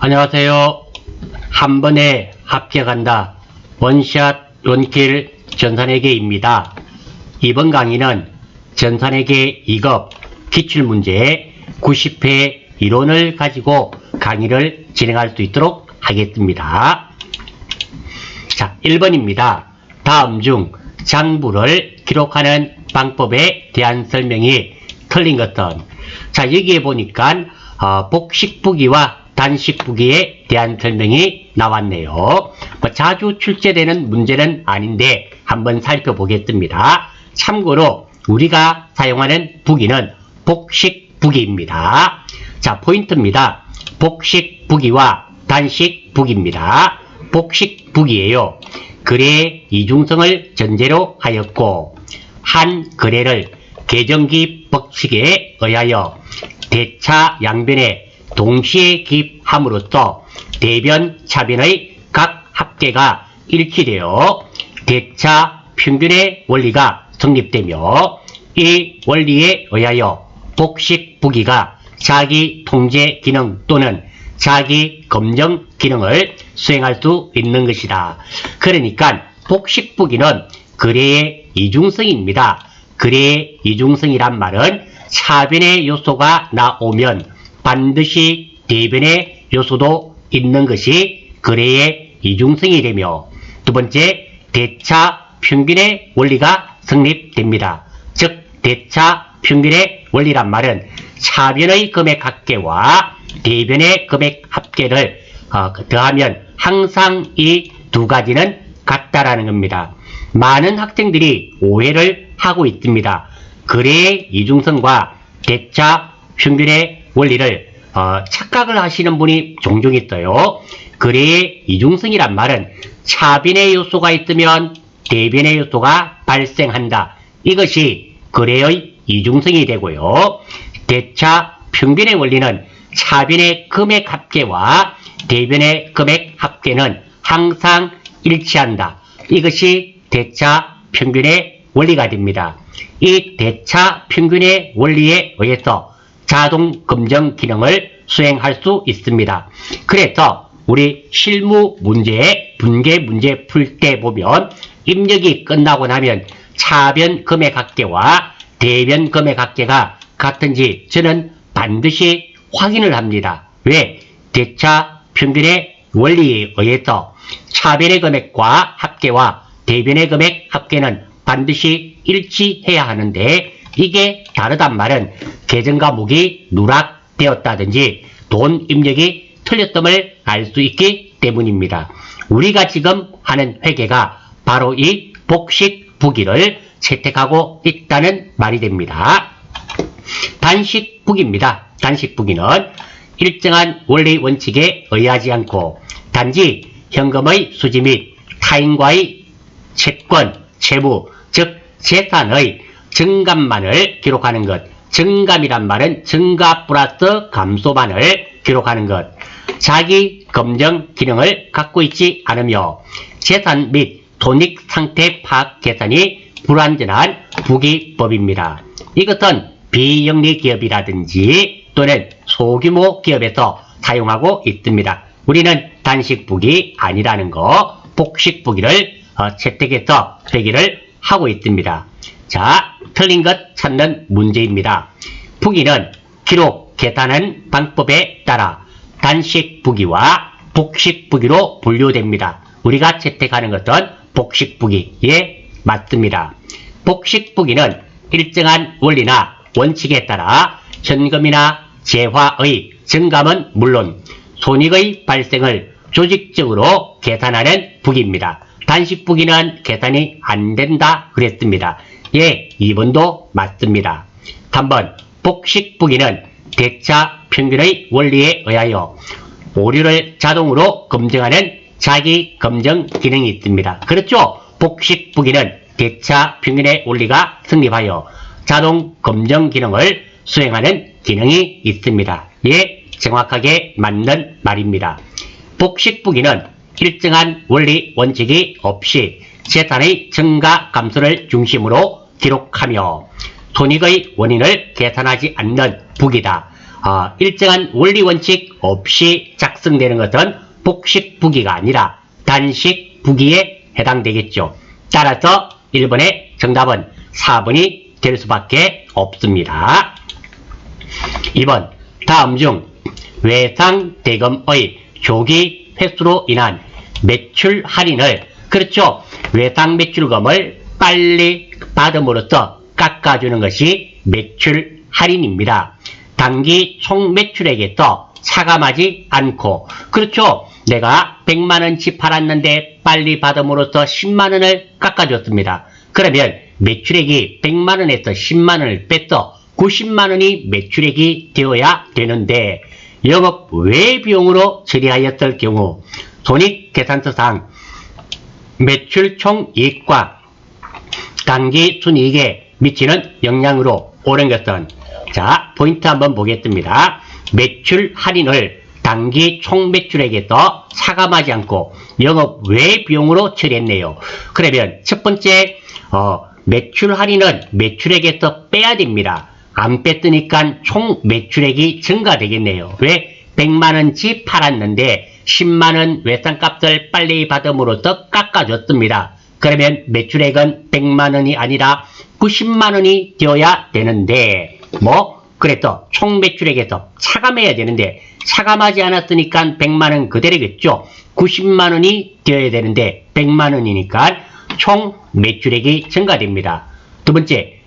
안녕하세요. 한 번에 합격한다. 원샷 원킬 전산회계입니다. 이번 강의는 전산회계 2급 기출문제 90회 이론을 가지고 강의를 진행할 수 있도록 하겠습니다. 자, 1번입니다. 다음 중 장부를 기록하는 방법에 대한 설명이 틀린 것은, 자, 여기에 보니까 복식부기와 단식부기에 대한 설명이 나왔네요. 자주 출제되는 문제는 아닌데 한번 살펴보겠습니다. 참고로 우리가 사용하는 부기는 복식부기입니다. 자, 포인트입니다. 복식부기와 단식부기입니다. 복식부기예요. 거래의 이중성을 전제로 하였고, 한 거래를 계정기입 법칙에 의하여 대차 양변에 동시에 기입함으로써 대변, 차변의 각 합계가 일치되어 대차 평균의 원리가 성립되며, 이 원리에 의하여 복식부기가 자기 통제 기능 또는 자기 검정 기능을 수행할 수 있는 것이다. 그러니까 복식부기는 거래의 이중성입니다. 거래의 이중성이란 말은 차변의 요소가 나오면 반드시 대변의 요소도 있는 것이 거래의 이중성이 되며, 두 번째, 대차 평균의 원리가 성립됩니다. 즉, 대차 평균의 원리란 말은 차변의 금액 합계와 대변의 금액 합계를 더하면 항상 이 두 가지는 같다라는 겁니다. 많은 학생들이 오해를 하고 있습니다. 거래의 이중성과 대차 평균의 원리를 착각을 하시는 분이 종종 있어요. 거래의 이중성이란 말은 차변의 요소가 있으면 대변의 요소가 발생한다. 이것이 거래의 이중성이 되고요. 대차 평균의 원리는 차변의 금액 합계와 대변의 금액 합계는 항상 일치한다. 이것이 대차 평균의 원리가 됩니다. 이 대차 평균의 원리에 의해서 자동 검정 기능을 수행할 수 있습니다. 그래서 우리 실무 문제에 분계 문제 풀 때 보면 입력이 끝나고 나면 차변 금액 합계와 대변 금액 합계가 같은지 저는 반드시 확인을 합니다. 왜? 대차 평균의 원리에 의해서 차변의 금액과 합계와 대변의 금액 합계는 반드시 일치해야 하는데, 이게 다르단 말은 계정 과목이 누락되었다든지 돈 입력이 틀렸음을 알 수 있기 때문입니다. 우리가 지금 하는 회계가 바로 이 복식부기를 채택하고 있다는 말이 됩니다. 단식부기입니다. 단식부기는 일정한 원리 원칙에 의하지 않고 단지 현금의 수지 및 타인과의 채권, 채무, 즉 재산의 증감만을 기록하는 것. 증감이란 말은 증가 플러스 감소만을 기록하는 것. 자기 검정 기능을 갖고 있지 않으며 재산 및 돈익 상태 파악 계산이 불완전한 부기법입니다. 이것은 비영리 기업이라든지 또는 소규모 기업에서 사용하고 있습니다. 우리는 단식부기 아니라는 거, 복식부기를 채택해서 회계를 하고 있습니다. 자, 틀린 것 찾는 문제입니다. 부기는 기록, 계산하는 방법에 따라 단식부기와 복식부기로 분류됩니다. 우리가 채택하는 것은 복식부기에 맞습니다. 복식부기는 일정한 원리나 원칙에 따라 현금이나 재화의 증감은 물론 손익의 발생을 조직적으로 계산하는 부기입니다. 단식부기는 계산이 안 된다 그랬습니다. 예, 2번도 맞습니다. 3번, 복식부기는 대차 평균의 원리에 의하여 오류를 자동으로 검증하는 자기 검정 기능이 있습니다. 그렇죠? 복식부기는 대차 평균의 원리가 성립하여 자동 검정 기능을 수행하는 기능이 있습니다. 예, 정확하게 맞는 말입니다. 복식부기는 일정한 원리 원칙이 없이 재산의 증가 감소를 중심으로 기록하며 손익의 원인을 계산하지 않는 부기다. 일정한 원리 원칙 없이 작성되는 것은 복식 부기가 아니라 단식 부기에 해당되겠죠. 따라서 1번의 정답은 4번이 될 수밖에 없습니다. 2번, 다음 중 외상대금의 조기 회수로 인한 매출 할인을, 그렇죠, 외상 매출금을 빨리 받음으로써 깎아주는 것이 매출 할인입니다. 단기 총 매출액에서 차감하지 않고, 그렇죠, 내가 100만원치 팔았는데 빨리 받음으로써 10만원을 깎아줬습니다. 그러면 매출액이 100만원에서 10만원을 뺐어 90만원이 매출액이 되어야 되는데, 영업 외 비용으로 처리하였을 경우 손익계산서상 매출 총이익과 단기 순이익에 미치는 영향으로 옳은 것은, 자, 포인트 한번 보겠습니다. 매출 할인을 단기 총 매출액에서 차감하지 않고 영업 외 비용으로 처리했네요. 그러면 첫 번째, 매출 할인은 매출액에서 빼야 됩니다. 안 뺐으니까 총 매출액이 증가되겠네요. 왜? 100만원치 팔았는데 10만원 외상값을 빨리 받음으로써 깎아줬습니다. 그러면 매출액은 100만원이 아니라 90만원이 되어야 되는데, 그래서 총 매출액에서 차감해야 되는데 차감하지 않았으니까 100만원 그대로겠죠. 90만원이 되어야 되는데 100만원이니까 총 매출액이 증가됩니다. 두 번째,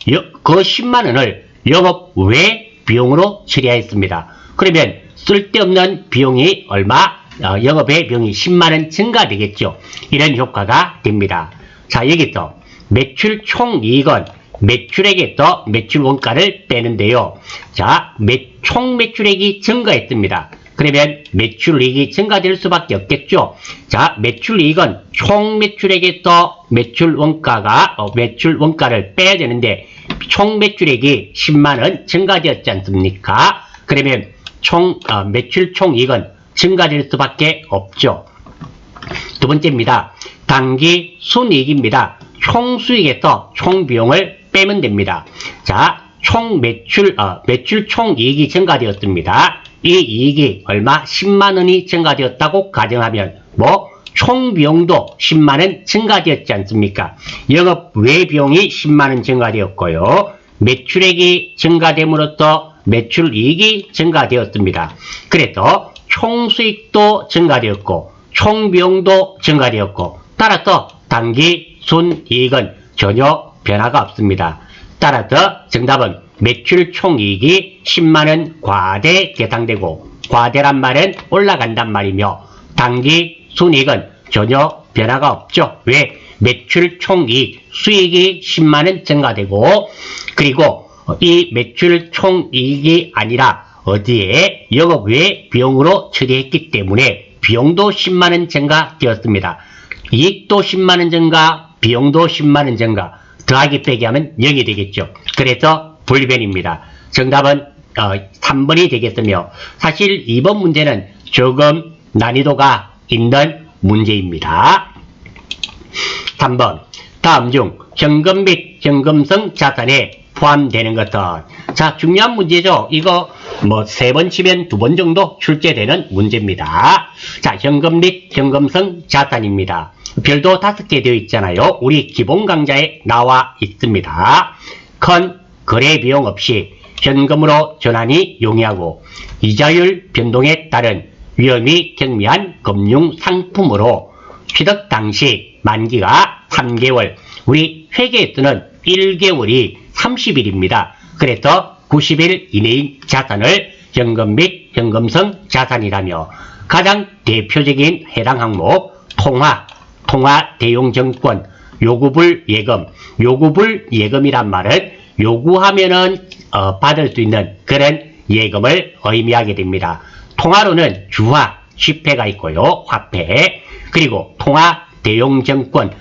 그 10만원을 영업 외 비용으로 처리하였습니다. 그러면 쓸데없는 비용이 얼마? 영업외 비용이 10만원 증가되겠죠. 이런 효과가 됩니다. 자, 여기서 매출 총이익은 매출액에서 매출 원가를 빼는데요. 자, 총 매출액이 증가했습니다. 그러면 매출이익이 증가될 수밖에 없겠죠. 자, 매출이익은 총 매출액에서 매출 원가를 빼야 되는데 총 매출액이 10만원 증가되었지 않습니까? 그러면 매출 총이익은 증가될 수밖에 없죠. 두 번째입니다. 단기 순이익입니다. 총수익에서 총비용을 빼면 됩니다. 자, 매출 총이익이 증가되었습니다. 이 이익이 얼마? 10만원이 증가되었다고 가정하면 총비용도 10만원 증가되었지 않습니까? 영업 외 비용이 10만원 증가되었고요. 매출액이 증가됨으로써 매출이익이 증가되었습니다. 그래서 총수익도 증가되었고 총비용도 증가되었고, 따라서 단기 순이익은 전혀 변화가 없습니다. 따라서 정답은 매출 총이익이 10만원 과대 계상되고, 과대란 말은 올라간단 말이며 단기 순이익은 전혀 변화가 없죠. 왜? 매출 총이익, 수익이 10만원 증가되고, 그리고 이 매출 총이익이 아니라 어디에? 영업 외 비용으로 처리했기 때문에 비용도 10만원 증가되었습니다. 이익도 10만원 증가, 비용도 10만원 증가, 더하기 빼기 하면 0이 되겠죠. 그래서 불변입니다. 정답은 3번이 되겠으며, 사실 2번 문제는 조금 난이도가 있는 문제입니다. 3번, 다음 중 현금 및 현금성 자산에 포함되는 것은, 자, 중요한 문제죠. 이거 3번 치면 2번 정도 출제되는 문제입니다. 자, 현금 및 현금성 자산입니다. 별도 5개 되어 있잖아요. 우리 기본 강좌에 나와 있습니다. 큰 거래 비용 없이 현금으로 전환이 용이하고 이자율 변동에 따른 위험이 경미한 금융 상품으로 취득 당시 만기가 3개월, 우리 회계에 쓰는 1개월이 30일입니다. 그래서 90일 이내인 자산을 현금 및 현금성 자산이라며, 가장 대표적인 해당 항목 통화 대용증권, 요구불 예금. 요구불 예금이란 말은 요구하면은 받을 수 있는 그런 예금을 의미하게 됩니다. 통화로는 주화, 지폐가 있고요, 화폐. 그리고 통화 대용증권,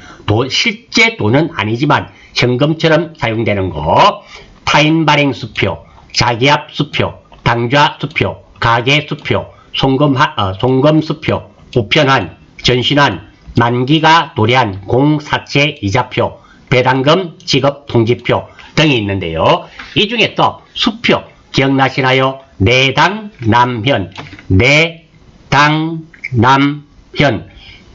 실제 돈은 아니지만 현금처럼 사용되는 거. 타인 발행 수표, 자기압 수표, 당좌 수표, 가계 수표, 송금 수표, 우편한, 전신한, 만기가 도래한 공사채 이자표, 배당금 지급 통지표 등이 있는데요. 이 중에 또 수표, 기억나시나요? 내당 남현, 내당 남현.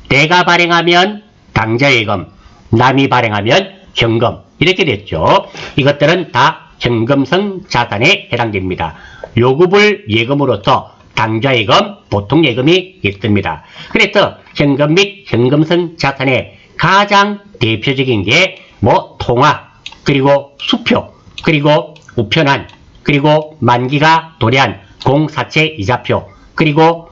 내가 발행하면 당좌예금, 남이 발행하면 현금 이렇게 됐죠. 이것들은 다 현금성 자산에 해당됩니다. 요구불 예금으로서 당좌예금, 보통예금이 있습니다. 그래서 현금 및 현금성 자산의 가장 대표적인 게 통화, 그리고 수표, 그리고 우편한, 그리고 만기가 도래한 공사채 이자표, 그리고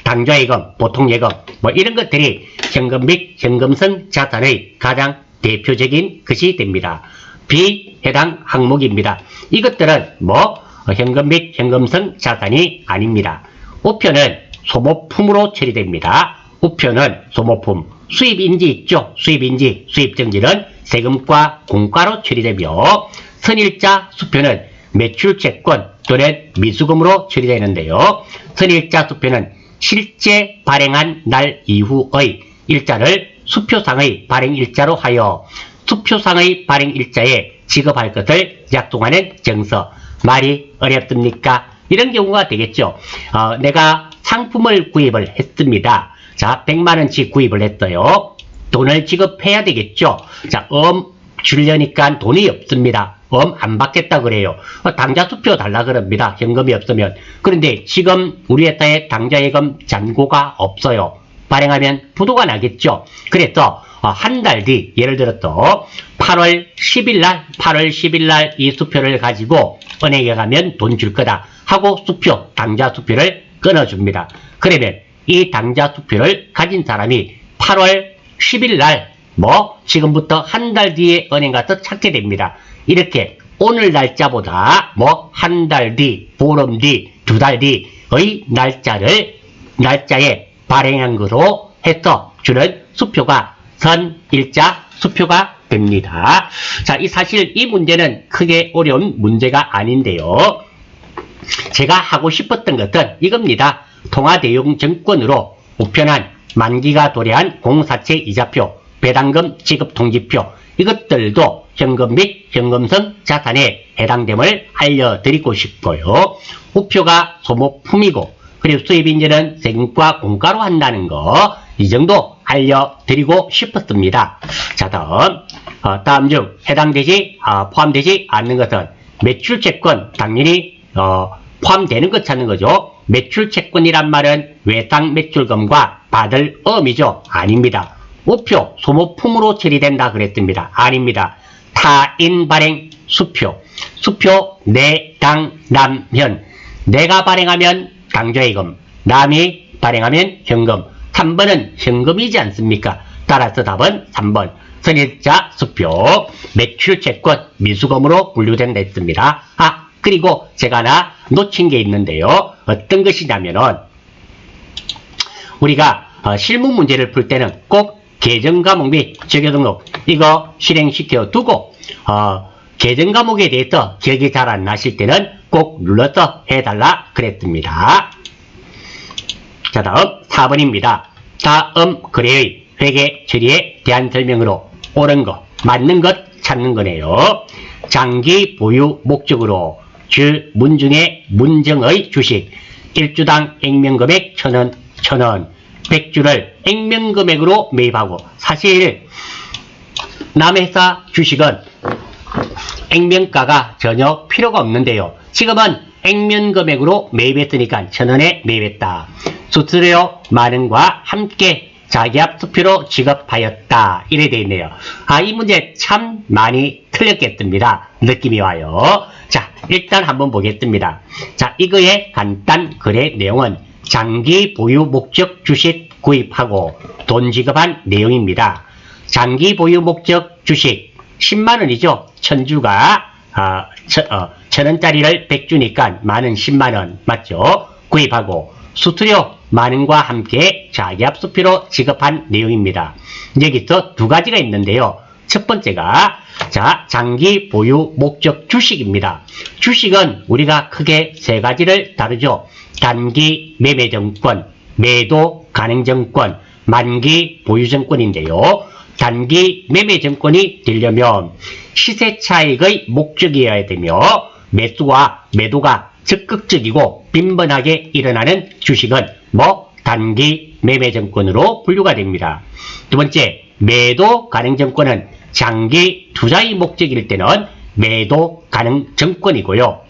당좌예금, 보통예금 이런 것들이 현금 및 현금성 자산의 가장 대표적인 것이 됩니다. 비해당 항목입니다. 이것들은 현금 및 현금성 자산이 아닙니다. 우편은 소모품으로 처리됩니다. 우편은 소모품, 수입인지 있죠. 수입인지, 수입증지는 세금과 공과로 처리되며, 선일자 수표는 매출채권 또는 미수금으로 처리되는데요. 선일자 수표는 실제 발행한 날 이후의 일자를 수표상의 발행일자로 하여 수표상의 발행일자에 지급할 것을 약속하는 정서. 말이 어렵습니까? 이런 경우가 되겠죠. 내가 상품을 구입을 했습니다. 자, 100만원치 구입을 했어요. 돈을 지급해야 되겠죠. 자, 주려니까 돈이 없습니다. 안 받겠다 그래요. 당좌 수표 달라 그럽니다. 현금이 없으면. 그런데 지금 우리 회사에 당좌예금 잔고가 없어요. 발행하면 부도가 나겠죠. 그래서 한 달 뒤, 예를 들어서 8월 10일 날 이 수표를 가지고 은행에 가면 돈 줄 거다 하고 수표, 당좌 수표를 끊어줍니다. 그러면 이 당좌 수표를 가진 사람이 8월 10일 날 지금부터 한 달 뒤에 은행 가서 찾게 됩니다. 이렇게 오늘 날짜보다 한 달 뒤, 보름 뒤, 두 달 뒤의 날짜에 발행한 거로 해서 주는 수표가 선일자 수표가 됩니다. 자, 사실 이 문제는 크게 어려운 문제가 아닌데요. 제가 하고 싶었던 것은 이겁니다. 통화대용 증권으로 우편한, 만기가 도래한 공사채 이자표, 배당금 지급 통지표, 이것들도 현금 및 현금성 자산에 해당됨을 알려드리고 싶고요. 우표가 소모품이고, 그리고 수입인지는 세금과 공과로 한다는 거, 이 정도 알려드리고 싶었습니다. 자, 다음 중 포함되지 않는 것은 매출채권, 당연히 포함되는 것 찾는 거죠. 매출채권이란 말은 외상 매출금과 받을 어음이죠. 아닙니다. 우표, 소모품으로 처리된다 그랬습니다. 아닙니다. 타인 발행 수표, 내당 남현. 내가 발행하면 당좌예금, 남이 발행하면 현금. 3번은 현금이지 않습니까? 따라서 답은 3번. 선일자 수표, 매출채권, 미수금으로 분류된다 했습니다. 그리고 제가 하나 놓친 게 있는데요. 어떤 것이냐면은, 우리가 실무 문제를 풀 때는 꼭 계정과목 및 적용등록, 이거 실행시켜 두고, 계정과목에 대해서 기억이 잘 안 나실 때는 꼭 눌러서 해달라 그랬습니다. 자, 다음 4번입니다. 다음 거래의 회계 처리에 대한 설명으로 옳은 것, 맞는 것 찾는 거네요. 장기 보유 목적으로 주 문중의 문정의 주식 1주당 액면금액 1,000원, 100주를 액면금액으로 매입하고, 사실 남회사 주식은 액면가가 전혀 필요가 없는데요. 지금은 액면금액으로 매입했으니까 1,000원에 매입했다. 수수료 만원과 함께 자기압 수표로 지급하였다. 이래 되어 있네요. 이 문제 참 많이 틀렸겠습니다. 느낌이 와요. 자, 일단 한번 보겠습니다. 자, 이거의 간단 거래 내용은 장기 보유 목적 주식 구입하고 돈 지급한 내용입니다. 장기 보유 목적 주식 10만원이죠. 1000주가 1000원짜리를 100주니까 만원 10만원 맞죠? 구입하고 수수료 만원과 함께 자기압 수표로 지급한 내용입니다. 여기서 두 가지가 있는데요. 첫 번째가 장기 보유 목적 주식입니다. 주식은 우리가 크게 세 가지를 다루죠. 단기 매매증권, 매도 가능증권, 만기 보유증권인데요. 단기 매매증권이 되려면 시세 차익의 목적이어야 되며 매수와 매도가 적극적이고 빈번하게 일어나는 주식은 단기 매매 증권으로 분류가 됩니다. 두 번째, 매도 가능 증권은 장기 투자의 목적일 때는 매도 가능 증권이고요.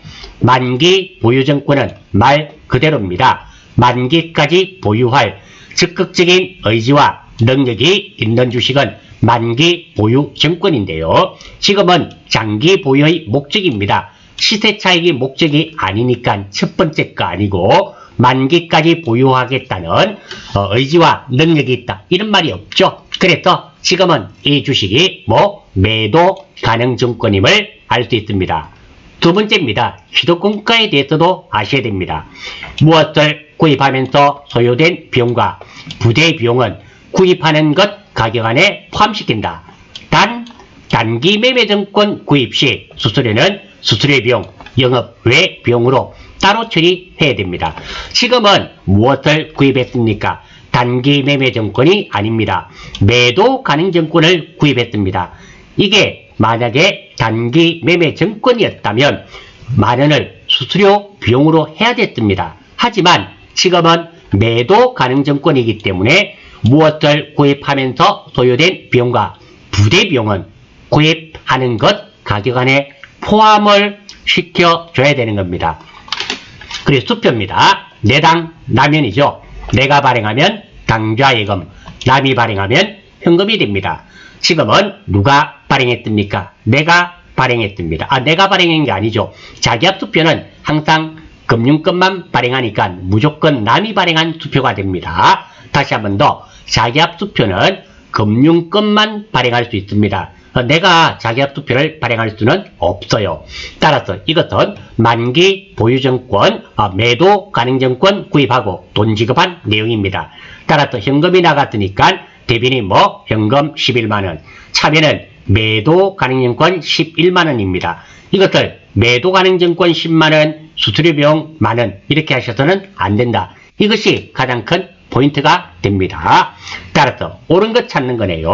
만기 보유 증권은 말 그대로입니다. 만기까지 보유할 적극적인 의지와 능력이 있는 주식은 만기 보유 증권인데요. 지금은 장기 보유의 목적입니다. 시세 차익이 목적이 아니니까 첫 번째 거 아니고 만기까지 보유하겠다는 의지와 능력이 있다. 이런 말이 없죠. 그래서 지금은 이 주식이 매도 가능 증권임을 알 수 있습니다. 두 번째입니다. 희도금가에 대해서도 아셔야 됩니다. 무엇을 구입하면서 소요된 비용과 부대 비용은 구입하는 것 가격 안에 포함시킨다. 단, 단기 매매 증권 구입 시 수수료는 수수료 비용, 영업 외 비용으로 따로 처리해야 됩니다. 지금은 무엇을 구입했습니까? 단기 매매 증권이 아닙니다. 매도 가능 증권을 구입했습니다. 이게 만약에 단기 매매 증권이었다면 10,000원을 수수료 비용으로 해야 됐습니다. 하지만 지금은 매도 가능 증권이기 때문에 무엇을 구입하면서 소요된 비용과 부대 비용은 구입하는 것 가격 안에 포함을 시켜줘야 되는 겁니다. 그리고 수표입니다. 내당 남연이죠. 내가 발행하면 당좌예금, 남이 발행하면 현금이 됩니다. 지금은 누가 발행했습니까? 내가 발행했습니다. 내가 발행한 게 아니죠. 자기합 수표는 항상 금융권만 발행하니까 무조건 남이 발행한 수표가 됩니다. 다시 한 번 더, 자기합 수표는 금융권만 발행할 수 있습니다. 내가 자기합 수표를 발행할 수는 없어요. 따라서 이것은 만기 보유증권, 매도 가능증권 구입하고 돈 지급한 내용입니다. 따라서 현금이 나갔으니까 대변이 현금 11만원, 차변은 매도 가능증권 11만원입니다. 이것을 매도 가능증권 10만원, 수수료 비용 만원 이렇게 하셔서는 안 된다. 이것이 가장 큰 포인트가 됩니다. 따라서 옳은 것 찾는 거네요.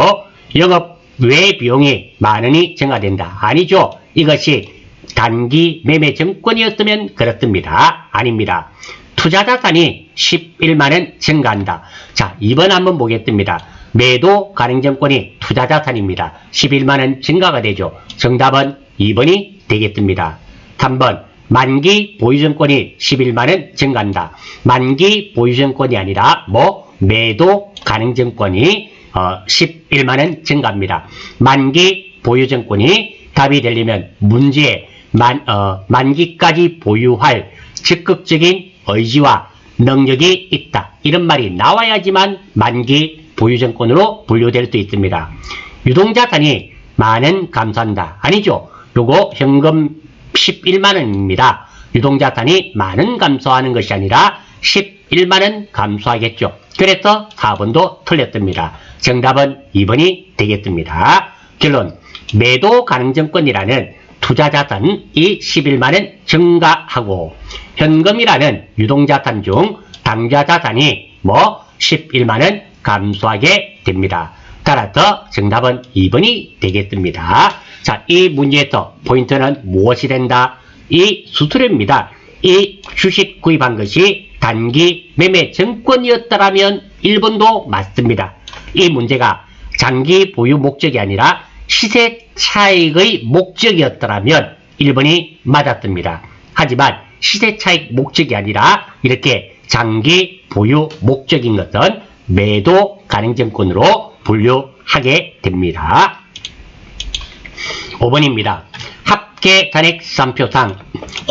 영업 외 비용이 10,000원이 증가된다. 아니죠. 이것이 단기 매매 증권이었으면 그렇습니다. 아닙니다. 투자 자산이 11만원 증가한다. 자, 2번 한번 보겠습니다. 매도 가능 증권이 투자 자산입니다. 11만원 증가가 되죠. 정답은 2번이 되겠습니다. 3번, 만기 보유증권이 11만원 증가한다. 만기 보유증권이 아니라 매도 가능증권이 11만원 증가합니다. 만기 보유증권이 답이 되려면 문제에 만기까지 보유할 적극적인 의지와 능력이 있다. 이런 말이 나와야지만 만기 보유증권으로 분류될 수 있습니다. 유동자산이 만원 감소한다. 아니죠. 요거 현금 11만원입니다. 유동자산이 만원 감소하는 것이 아니라 11만원 감소하겠죠. 그래서 4번도 틀렸습니다. 정답은 2번이 되겠습니다. 결론, 매도 가능증권이라는 투자자산이 11만원 증가하고 현금이라는 유동자산 중 당좌자산이 11만원 감소하게 됩니다. 따라서 정답은 2번이 되겠습니다. 자, 이 문제에서 포인트는 무엇이 된다? 이 수수료입니다. 이 주식 구입한 것이 단기 매매 증권이었다면 1번도 맞습니다. 이 문제가 장기 보유 목적이 아니라 시세 차익의 목적이었다면 1번이 맞았습니다. 하지만 시세 차익 목적이 아니라 이렇게 장기 보유 목적인 것은 매도 가능증권으로 분류하게 됩니다. 5번입니다. 합계 잔액 산표상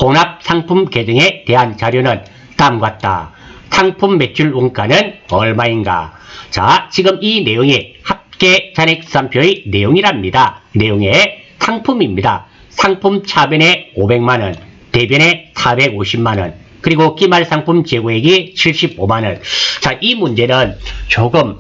혼합 상품 계정에 대한 자료는 다음과 같다. 상품 매출 원가는 얼마인가? 자, 지금 이 내용이 합계 잔액 산표의 내용이랍니다. 내용의 상품입니다. 상품 차변에 500만원, 대변에 450만원, 그리고 기말 상품 재고액이 75만원. 자, 이 문제는 조금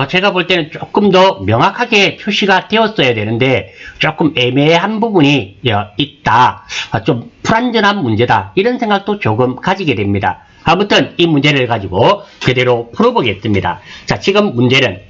제가 볼 때는 조금 더 명확하게 표시가 되었어야 되는데 조금 애매한 부분이 있다. 좀 불완전한 문제다. 이런 생각도 조금 가지게 됩니다. 아무튼 이 문제를 가지고 그대로 풀어보겠습니다. 자, 지금 문제는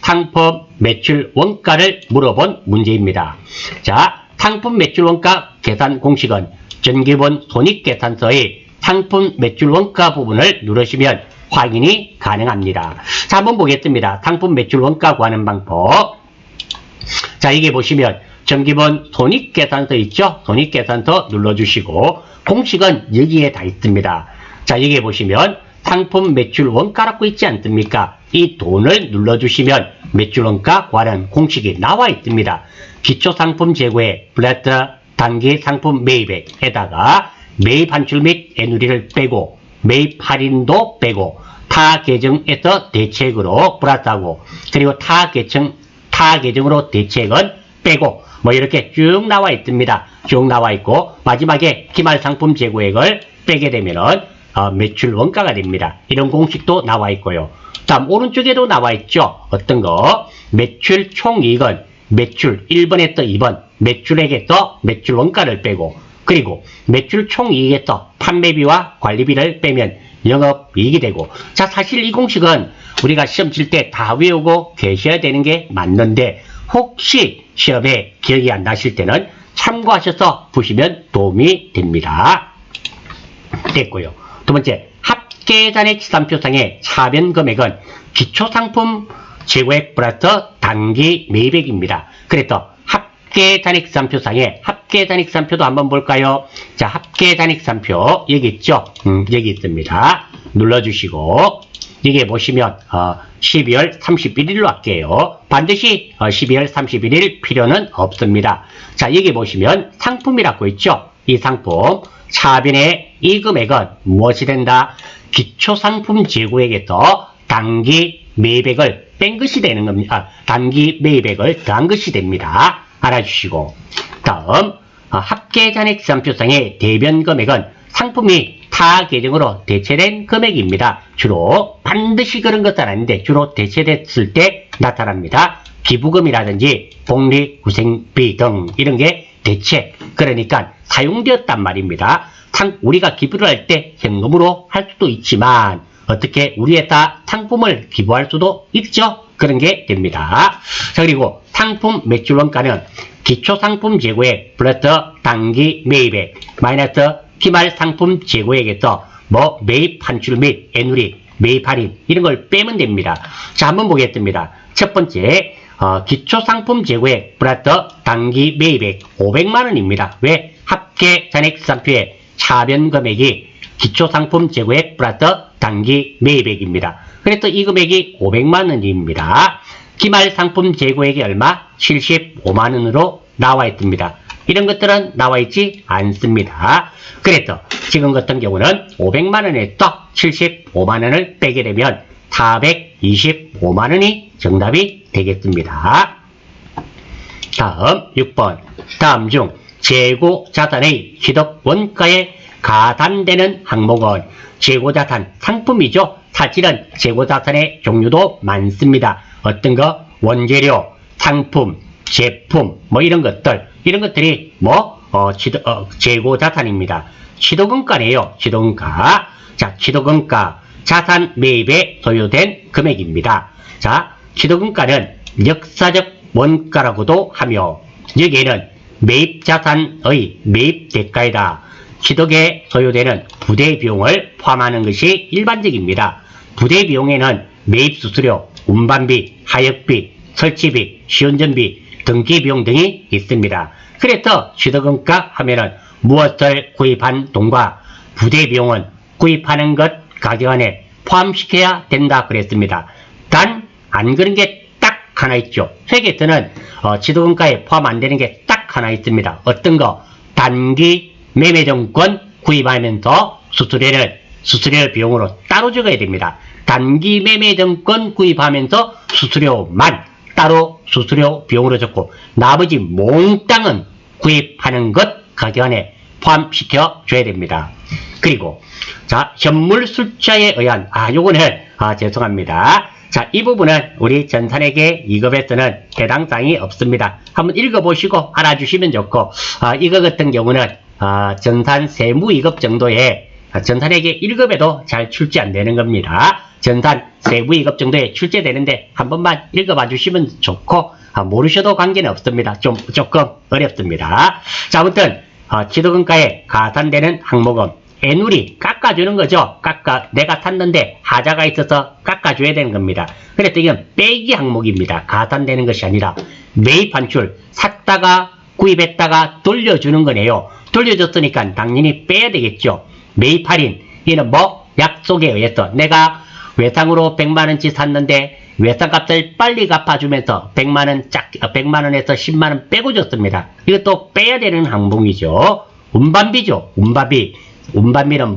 상품 매출 원가를 물어본 문제입니다. 자, 상품 매출 원가 계산 공식은 전기본 손익계산서의 상품 매출 원가 부분을 누르시면 확인이 가능합니다. 자, 한번 보겠습니다. 상품 매출 원가 구하는 방법. 자, 여기 보시면 전기본 손익계산서 있죠? 손익계산서 눌러주시고 공식은 여기에 다 있습니다. 자, 여기 보시면 상품 매출 원가라고 있지 않습니까? 이 돈을 눌러주시면 매출 원가 구하는 공식이 나와 있습니다. 기초상품 재고에 플랫 단기 상품 매입액에다가 매입 환출 및 애누리를 빼고 매입 할인도 빼고 타 계정에서 대체액으로 플러스하고 그리고 타 계정으로 대체액은 빼고 뭐 이렇게 쭉 나와 있습니다. 쭉 나와 있고 마지막에 기말 상품 재고액을 빼게 되면은 매출 원가가 됩니다. 이런 공식도 나와 있고요. 다음 오른쪽에도 나와 있죠. 어떤 거? 매출 총이익은 매출 1번에서 2번 매출액에서 매출 원가를 빼고 그리고 매출 총이익에서 판매비와 관리비를 빼면 영업이익이 되고 자 사실 이 공식은 우리가 시험 칠 때 다 외우고 계셔야 되는 게 맞는데 혹시 시험에 기억이 안 나실 때는 참고하셔서 보시면 도움이 됩니다. 됐고요. 두 번째, 합계잔액 시산표상의 차변 금액은 기초상품 재고액 플러스 단기 매입액입니다. 그래서 합계잔액 시산표상의 합계잔액 시산표도 한번 볼까요? 자, 합계잔액 시산표 여기 있죠? 여기 있습니다. 눌러주시고 여기 보시면 12월 31일로 할게요. 반드시 12월 31일 필요는 없습니다. 자, 여기 보시면 상품이라고 있죠? 이 상품 차변의 이 금액은 무엇이 된다? 기초상품 재고액에서 단기 매입액을 뺀 것이 되는 겁니다. 단기 매입액을 더한 것이 됩니다. 알아주시고 다음 합계잔액 시산표상의 대변 금액은 상품이 타 계정으로 대체된 금액입니다. 주로 반드시 그런 것은 아닌데 주로 대체됐을 때 나타납니다. 기부금이라든지 복리후생비 등 이런 게 대체 그러니까 사용되었단 말입니다. 우리가 기부를 할 때 현금으로 할 수도 있지만 어떻게 우리에다 상품을 기부할 수도 있죠. 그런 게 됩니다. 자 그리고 상품 매출 원가는 기초상품 재고액 플러스 단기 매입액 마이너스 기말 상품 재고액에서 뭐 매입 환출 및 애누리 매입 할인 이런 걸 빼면 됩니다. 자 한번 보겠습니다. 첫 번째 기초상품 재고액 플러스 단기 매입액 500만원입니다. 왜? 합계잔액 시산표에 차변 금액이 기초상품 재고액 플러스 단기 매입액입니다. 그래서 이 금액이 500만원입니다. 기말 상품 재고액이 얼마? 75만원으로 나와 있습니다. 이런 것들은 나와 있지 않습니다. 그래서 지금 같은 경우는 500만원에서 75만원을 빼게 되면 425만원이 정답이 되겠습니다. 다음 6번 다음 중 재고자산의 취득 원가에 가산되는 항목은 재고자산 상품이죠. 사실은 재고자산의 종류도 많습니다. 어떤 거? 원재료, 상품, 제품 뭐 이런 것들이 재고자산입니다. 취득원가네요. 취득원가. 자, 취득원가 자산 매입에 소요된 금액입니다. 자, 취득원가는 역사적 원가라고도 하며 여기에는 매입자산의 매입 대가이다. 취득에 소요되는 부대비용을 포함하는 것이 일반적입니다. 부대비용에는 매입수수료, 운반비, 하역비, 설치비, 시운전비, 등기비용 등이 있습니다. 그래서 취득원가 하면은 무엇을 구입한 돈과 부대비용은 구입하는 것 가격 안에 포함시켜야 된다 그랬습니다. 단 안 그런 게 딱 하나 있죠. 회계에서는 취득원가에 포함 안 되는 게 딱 하나 있습니다. 어떤 거? 단기 매매증권 구입하면서 수수료 비용으로 따로 적어야 됩니다. 단기 매매증권 구입하면서 수수료만 따로 수수료 비용으로 적고 나머지 몽땅은 구입하는 것 가격 안에 포함시켜 줘야 됩니다. 그리고 자 현물 숫자에 의한 요거는 죄송합니다. 자, 이 부분은 우리 전산회계 2급에서는 해당 사항이 없습니다. 한번 읽어보시고 알아주시면 좋고 이거 같은 경우는 전산 세무 2급 정도의 전산회계 1급에도 잘 출제 안 되는 겁니다. 전산 세부이급 정도에 출제되는데 한 번만 읽어봐 주시면 좋고 모르셔도 관계는 없습니다. 조금 어렵습니다. 자, 아무튼 지도금가에 가산되는 항목은 애누리 깎아주는 거죠. 내가 탔는데 하자가 있어서 깎아줘야 되는 겁니다. 그래서 이건 빼기 항목입니다. 가산되는 것이 아니라 매입 환출, 샀다가 구입했다가 돌려주는 거네요. 돌려줬으니까 당연히 빼야 되겠죠. 매입 할인, 이는 약속에 의해서 내가 외상으로 100만원치 샀는데 외상값을 빨리 갚아주면서 100만원에서 10만원 빼고 줬습니다. 이것도 빼야 되는 항목이죠. 운반비죠. 운반비는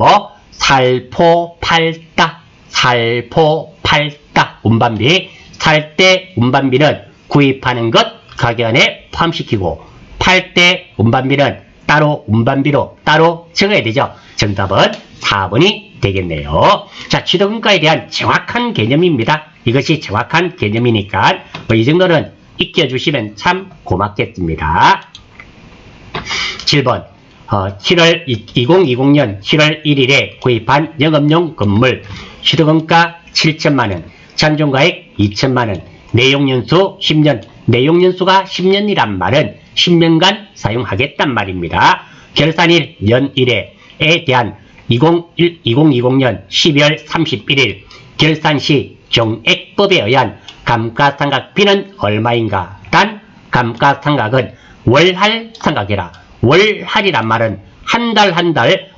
살포팔다. 운반비. 살 때 운반비는 구입하는 것 가격에 포함시키고, 팔 때 운반비는 따로 운반비로 따로 적어야 되죠. 정답은 4번이 되겠네요. 자, 지도금가에 대한 정확한 개념입니다. 이것이 정확한 개념이니까 이 정도는 익혀주시면 참 고맙겠습니다. 7번 2020년 7월 1일에 구입한 영업용 건물 지도금가 7천만원, 잔존가액 2천만원, 내용연수 10년, 내용연수가 10년이란 말은 10년간 사용하겠단 말입니다. 결산일 연 1회에 대한 2020년 12월 31일 결산 시 정액법에 의한 감가상각비는 얼마인가? 단 감가상각은 월할 상각이라. 월할이란 말은 한 달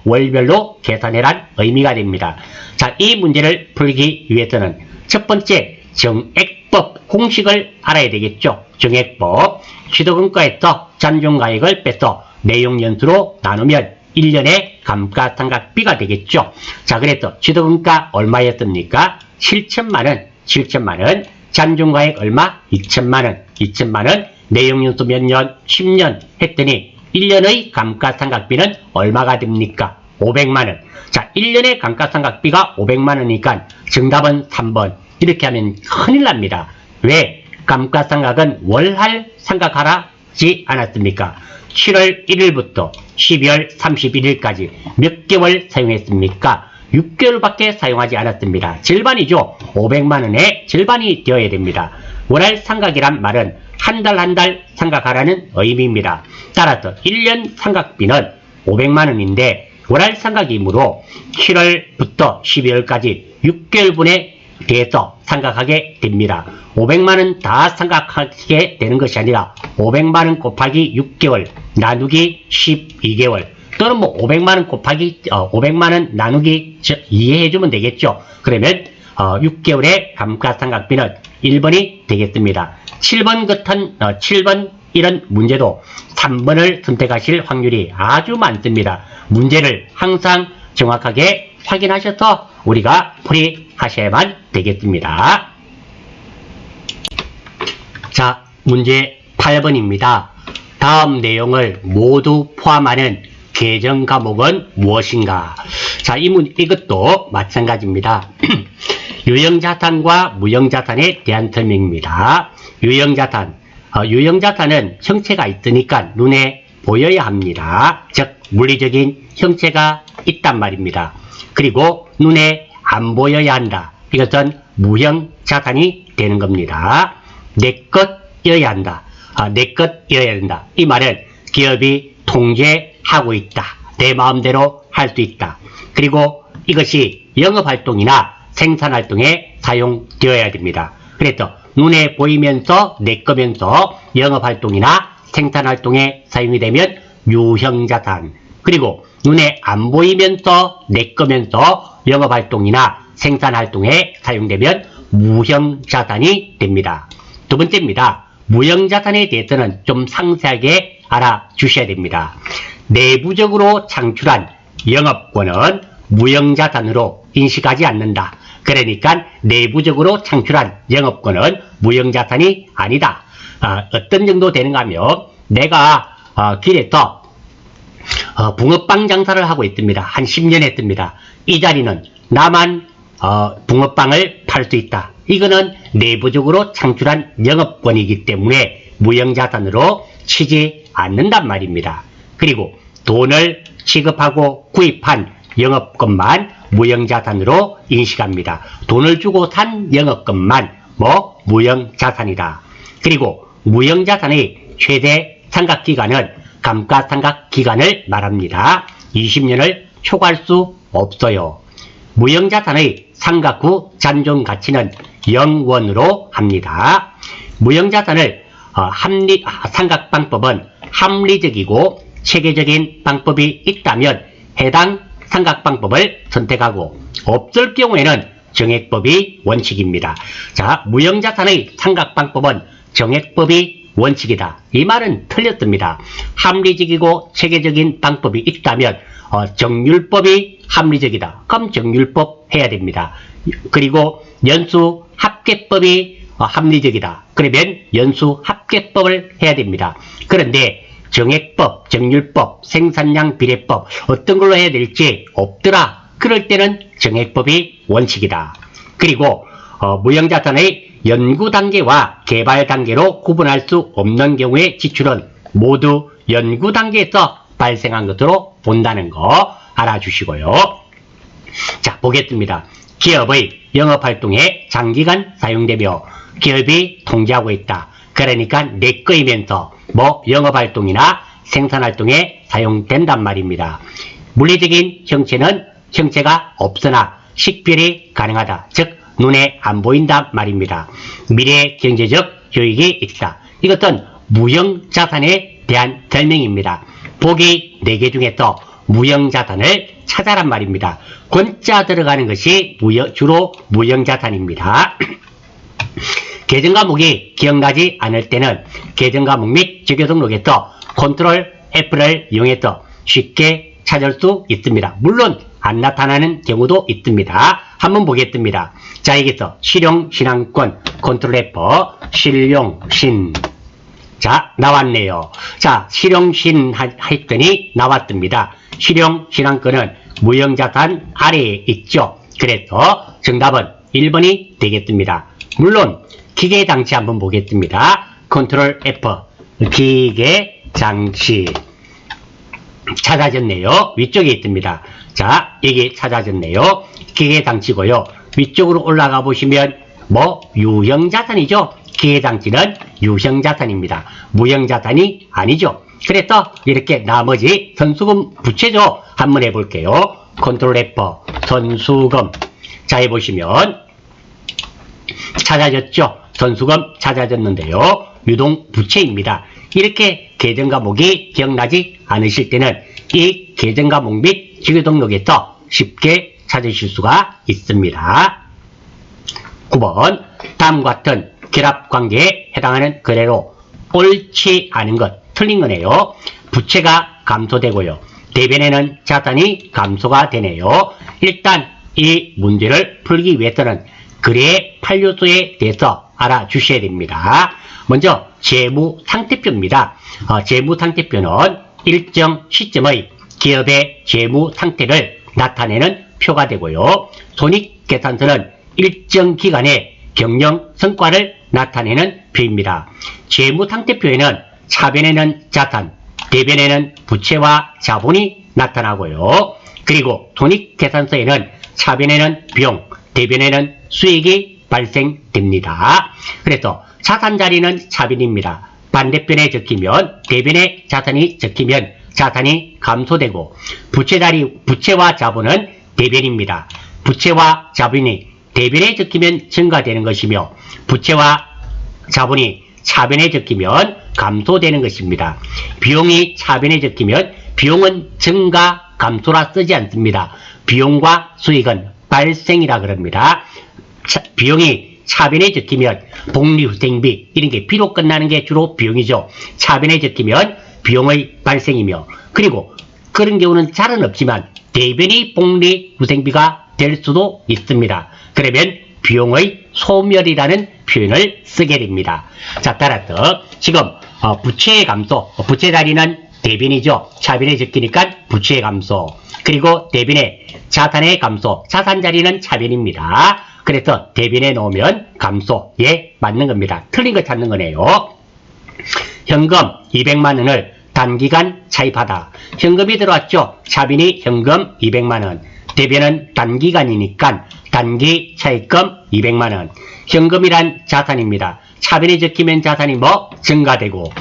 월별로 계산해란 의미가 됩니다. 자, 이 문제를 풀기 위해서는 첫 번째 정액법 공식을 알아야 되겠죠. 정액법. 지도금가에서 잔존가액을 빼서 내용연수로 나누면 1년의 감가상각비가 되겠죠. 자, 그래서 지도금가 얼마였습니까? 7천만원. 잔존가액 얼마? 2천만원. 내용연수 몇 년? 10년 했더니 1년의 감가상각비는 얼마가 됩니까? 500만원. 자, 1년의 감가상각비가 500만원이니까 정답은 3번. 이렇게 하면 큰일 납니다. 왜? 감가상각은 월할 상각하라지 않았습니까? 7월 1일부터 12월 31일까지 몇 개월 사용했습니까? 6개월밖에 사용하지 않았습니다. 절반이죠. 500만원의 절반이 되어야 됩니다. 월할 상각이란 말은 한 달 상각하라는 의미입니다. 따라서 1년 상각비는 500만원인데 월할 상각이므로 7월부터 12월까지 6개월분에 대해서 상각하게 됩니다. 500만원 다 상각하게 되는 것이 아니라 500만원 곱하기 6개월 나누기 12개월 또는 500만원 곱하기 500만원 나누기 이해해주면 되겠죠. 그러면 6개월의 감가상각비는 1번이 되겠습니다. 7번 이런 문제도 3번을 선택하실 확률이 아주 많습니다. 문제를 항상 정확하게 확인하셔서 우리가 풀이하셔야만 되겠습니다. 자, 문제 8번입니다. 다음 내용을 모두 포함하는 계정 과목은 무엇인가? 자, 이것도 마찬가지입니다. 유형자산과 무형자산에 대한 설명입니다. 유형자산은 형체가 있으니까 눈에 보여야 합니다. 즉, 물리적인 형체가 있단 말입니다. 그리고 눈에 안 보여야 한다. 이것은 무형자산이 되는 겁니다. 내 것이어야 한다. 내 것이어야 된다. 이 말은 기업이 통제하고 있다. 내 마음대로 할 수 있다. 그리고 이것이 영업활동이나 생산활동에 사용되어야 됩니다. 그래서 눈에 보이면서 내 거면서 영업활동이나 생산활동에 사용이 되면 유형자산, 그리고 눈에 안 보이면서 내 거면서 영업활동이나 생산활동에 사용되면 무형자산이 됩니다. 두 번째입니다. 무형자산에 대해서는 좀 상세하게 알아주셔야 됩니다. 내부적으로 창출한 영업권은 무형자산으로 인식하지 않는다. 그러니까 내부적으로 창출한 영업권은 무형자산이 아니다. 어떤 정도 되는가 하면 내가 길에서 붕어빵 장사를 하고 있습니다. 한 10년 했습니다. 이 자리는 나만 붕어빵을 팔 수 있다. 이거는 내부적으로 창출한 영업권이기 때문에 무형자산으로 치지 않는단 말입니다. 그리고 돈을 지급하고 구입한 영업권만 무형자산으로 인식합니다. 돈을 주고 산 영업권만 무형자산이다. 그리고 무형자산의 최대 상각기간은 감가상각기간을 말합니다. 20년을 초과할 수 없어요. 무형자산의 상각 후 잔존가치는 0원으로 합니다. 무형자산을 상각방법은 합리적이고 체계적인 방법이 있다면 해당 상각방법을 선택하고 없을 경우에는 정액법이 원칙입니다. 자, 무형자산의 상각방법은 정액법이 원칙이다. 이 말은 틀렸습니다. 합리적이고 체계적인 방법이 있다면 정률법이 합리적이다. 그럼 정률법 해야 됩니다. 그리고 연수합계법이 합리적이다. 그러면 연수합계법을 해야 됩니다. 그런데 정액법, 정률법, 생산량 비례법 어떤 걸로 해야 될지 없더라. 그럴 때는 정액법이 원칙이다. 그리고 무형자산의 연구 단계와 개발 단계로 구분할 수 없는 경우의 지출은 모두 연구 단계에서 발생한 것으로 본다는 거 알아주시고요. 자, 보겠습니다. 기업의 영업활동에 장기간 사용되며 기업이 통제하고 있다. 그러니까 내 거이면서 영업활동이나 생산활동에 사용된단 말입니다. 물리적인 형체가 없으나 식별이 가능하다. 즉 눈에 안 보인단 말입니다. 미래 경제적 효익이 있다. 이것은 무형자산에 대한 설명입니다. 보기 4개 중에서 무형자산을 찾아란 말입니다. 권자 들어가는 것이 주로 무형자산입니다. 계정과목이 기억나지 않을 때는 계정과목 및 주교 등록에서 컨트롤 F를 이용해서 쉽게 찾을 수 있습니다. 물론 안 나타나는 경우도 있습니다. 한번 보겠습니다. 자, 여기서 실용신앙권 컨트롤 F 실용신. 자, 나왔네요. 자, 실용신 했더니 나왔습니다. 실용신앙권은 무형자산 아래에 있죠. 그래서 정답은 1번이 되겠습니다. 물론 기계장치 한번 보겠습니다. 컨트롤 F 기계장치 찾아졌네요. 위쪽에 있습니다. 자, 여기 찾아졌네요. 기계장치고요. 위쪽으로 올라가 보시면 유형자산이죠. 기계장치는 유형자산입니다. 무형자산이 아니죠. 그래서 이렇게 나머지 선수금 부채죠. 한번 해볼게요. 컨트롤 F 선수금. 자, 해보시면 찾아졌죠. 선수금 찾아졌는데요. 유동부채입니다. 이렇게 계정과목이 기억나지 않으실 때는 이 계정과목 및 주교등록에서 쉽게 찾으실 수가 있습니다. 9번 다음과 같은 결합관계에 해당하는 거래로 옳지 않은 것, 틀린 거네요. 부채가 감소되고요. 대변에는 자산이 감소가 되네요. 일단 이 문제를 풀기 위해서는 거래의 판료수에 대해서 알아주셔야 됩니다. 먼저 재무상태표입니다. 재무상태표는 일정 시점의 기업의 재무상태를 나타내는 표가 되고요. 손익계산서는 일정 기간의 경영 성과를 나타내는 표입니다. 재무상태표에는 차변에는 자산, 대변에는 부채와 자본이 나타나고요. 그리고 손익계산서에는 차변에는 비용, 대변에는 수익이 발생됩니다. 그래서 자산 자리는 차변입니다. 반대편에 적히면 대변에 자산이 적히면 자산이 감소되고 부채와 자본은 대변입니다. 부채와 자본이 대변에 적히면 증가되는 것이며 부채와 자본이 차변에 적히면 감소되는 것입니다. 비용이 차변에 적히면 비용은 증가, 감소라 쓰지 않습니다. 비용과 수익은 발생이라 그럽니다. 비용이 차변에 적히면 복리후생비 이런 게 비로 끝나는 게 주로 비용이죠. 차변에 적히면 비용의 발생이며 그리고 그런 경우는 잘은 없지만 대변이 복리후생비가 될 수도 있습니다. 그러면 비용의 소멸이라는 표현을 쓰게 됩니다. 자, 따라서 지금 부채의 감소, 부채 자리는 대변이죠. 차변에 적히니까 부채의 감소. 그리고 대변에 자산의 감소, 자산 자리는 차변입니다. 그래서 대변에 넣으면 감소에 맞는 겁니다. 틀린 거 찾는 거네요. 현금 200만 원을 단기간 차입하다. 현금이 들어왔죠. 차변이 현금 200만 원. 대변은 단기간이니까 단기 차입금 200만원. 현금이란 자산입니다. 차변에 적히면 자산이 뭐? 증가되고,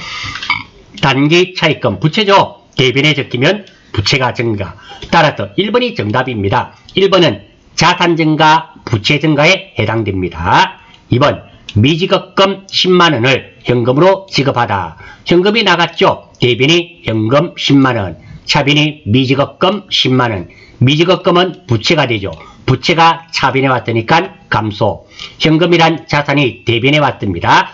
단기 차입금 부채죠. 대변에 적히면 부채가 증가. 따라서 1번이 정답입니다. 1번은 자산 증가, 부채 증가에 해당됩니다. 2번 미지급금 10만원을 현금으로 지급하다. 현금이 나갔죠. 대변이 현금 10만원, 차변이 미지급금 10만원. 미지급금은 부채가 되죠. 부채가 차변에 왔으니까 감소. 현금이란 자산이 대변에 왔습니다.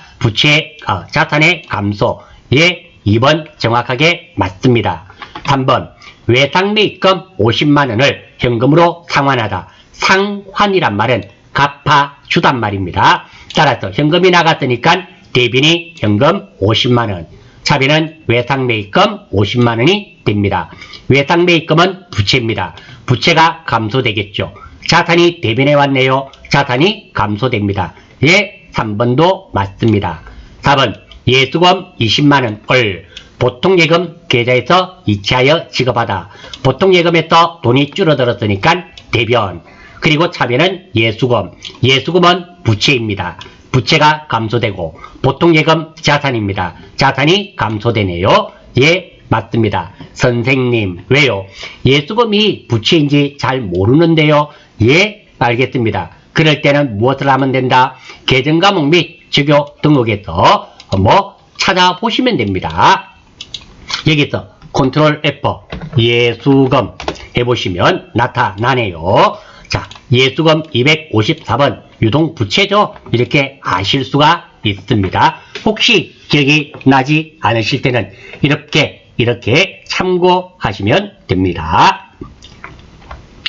자산의 감소. 예, 2번 정확하게 맞습니다. 3번 외상매입금 50만원을 현금으로 상환하다. 상환이란 말은 갚아주단 말입니다. 따라서 현금이 나갔으니까 대변이 현금 50만원, 차변은 외상매입금 50만원이 됩니다. 외상매입금은 부채입니다. 부채가 감소되겠죠. 자산이 대변에 왔네요. 자산이 감소됩니다. 예, 3번도 맞습니다. 4번 예수금 20만원을 보통예금 계좌에서 이체하여 지급하다. 보통예금에서 돈이 줄어들었으니까 대변. 그리고 차변은 예수금. 예수금은 부채입니다. 부채가 감소되고, 보통예금 자산입니다. 자산이 감소되네요. 예, 맞습니다. 선생님, 왜요? 예수금이 부채인지 잘 모르는데요. 예, 알겠습니다. 그럴 때는 무엇을 하면 된다? 계정과목 및 주교 등록에서 찾아보시면 됩니다. 여기서 컨트롤 F 예수금 해보시면 나타나네요. 자, 예수금 254번 유동부채죠. 이렇게 아실 수가 있습니다. 혹시 기억이 나지 않으실 때는 이렇게 참고하시면 됩니다.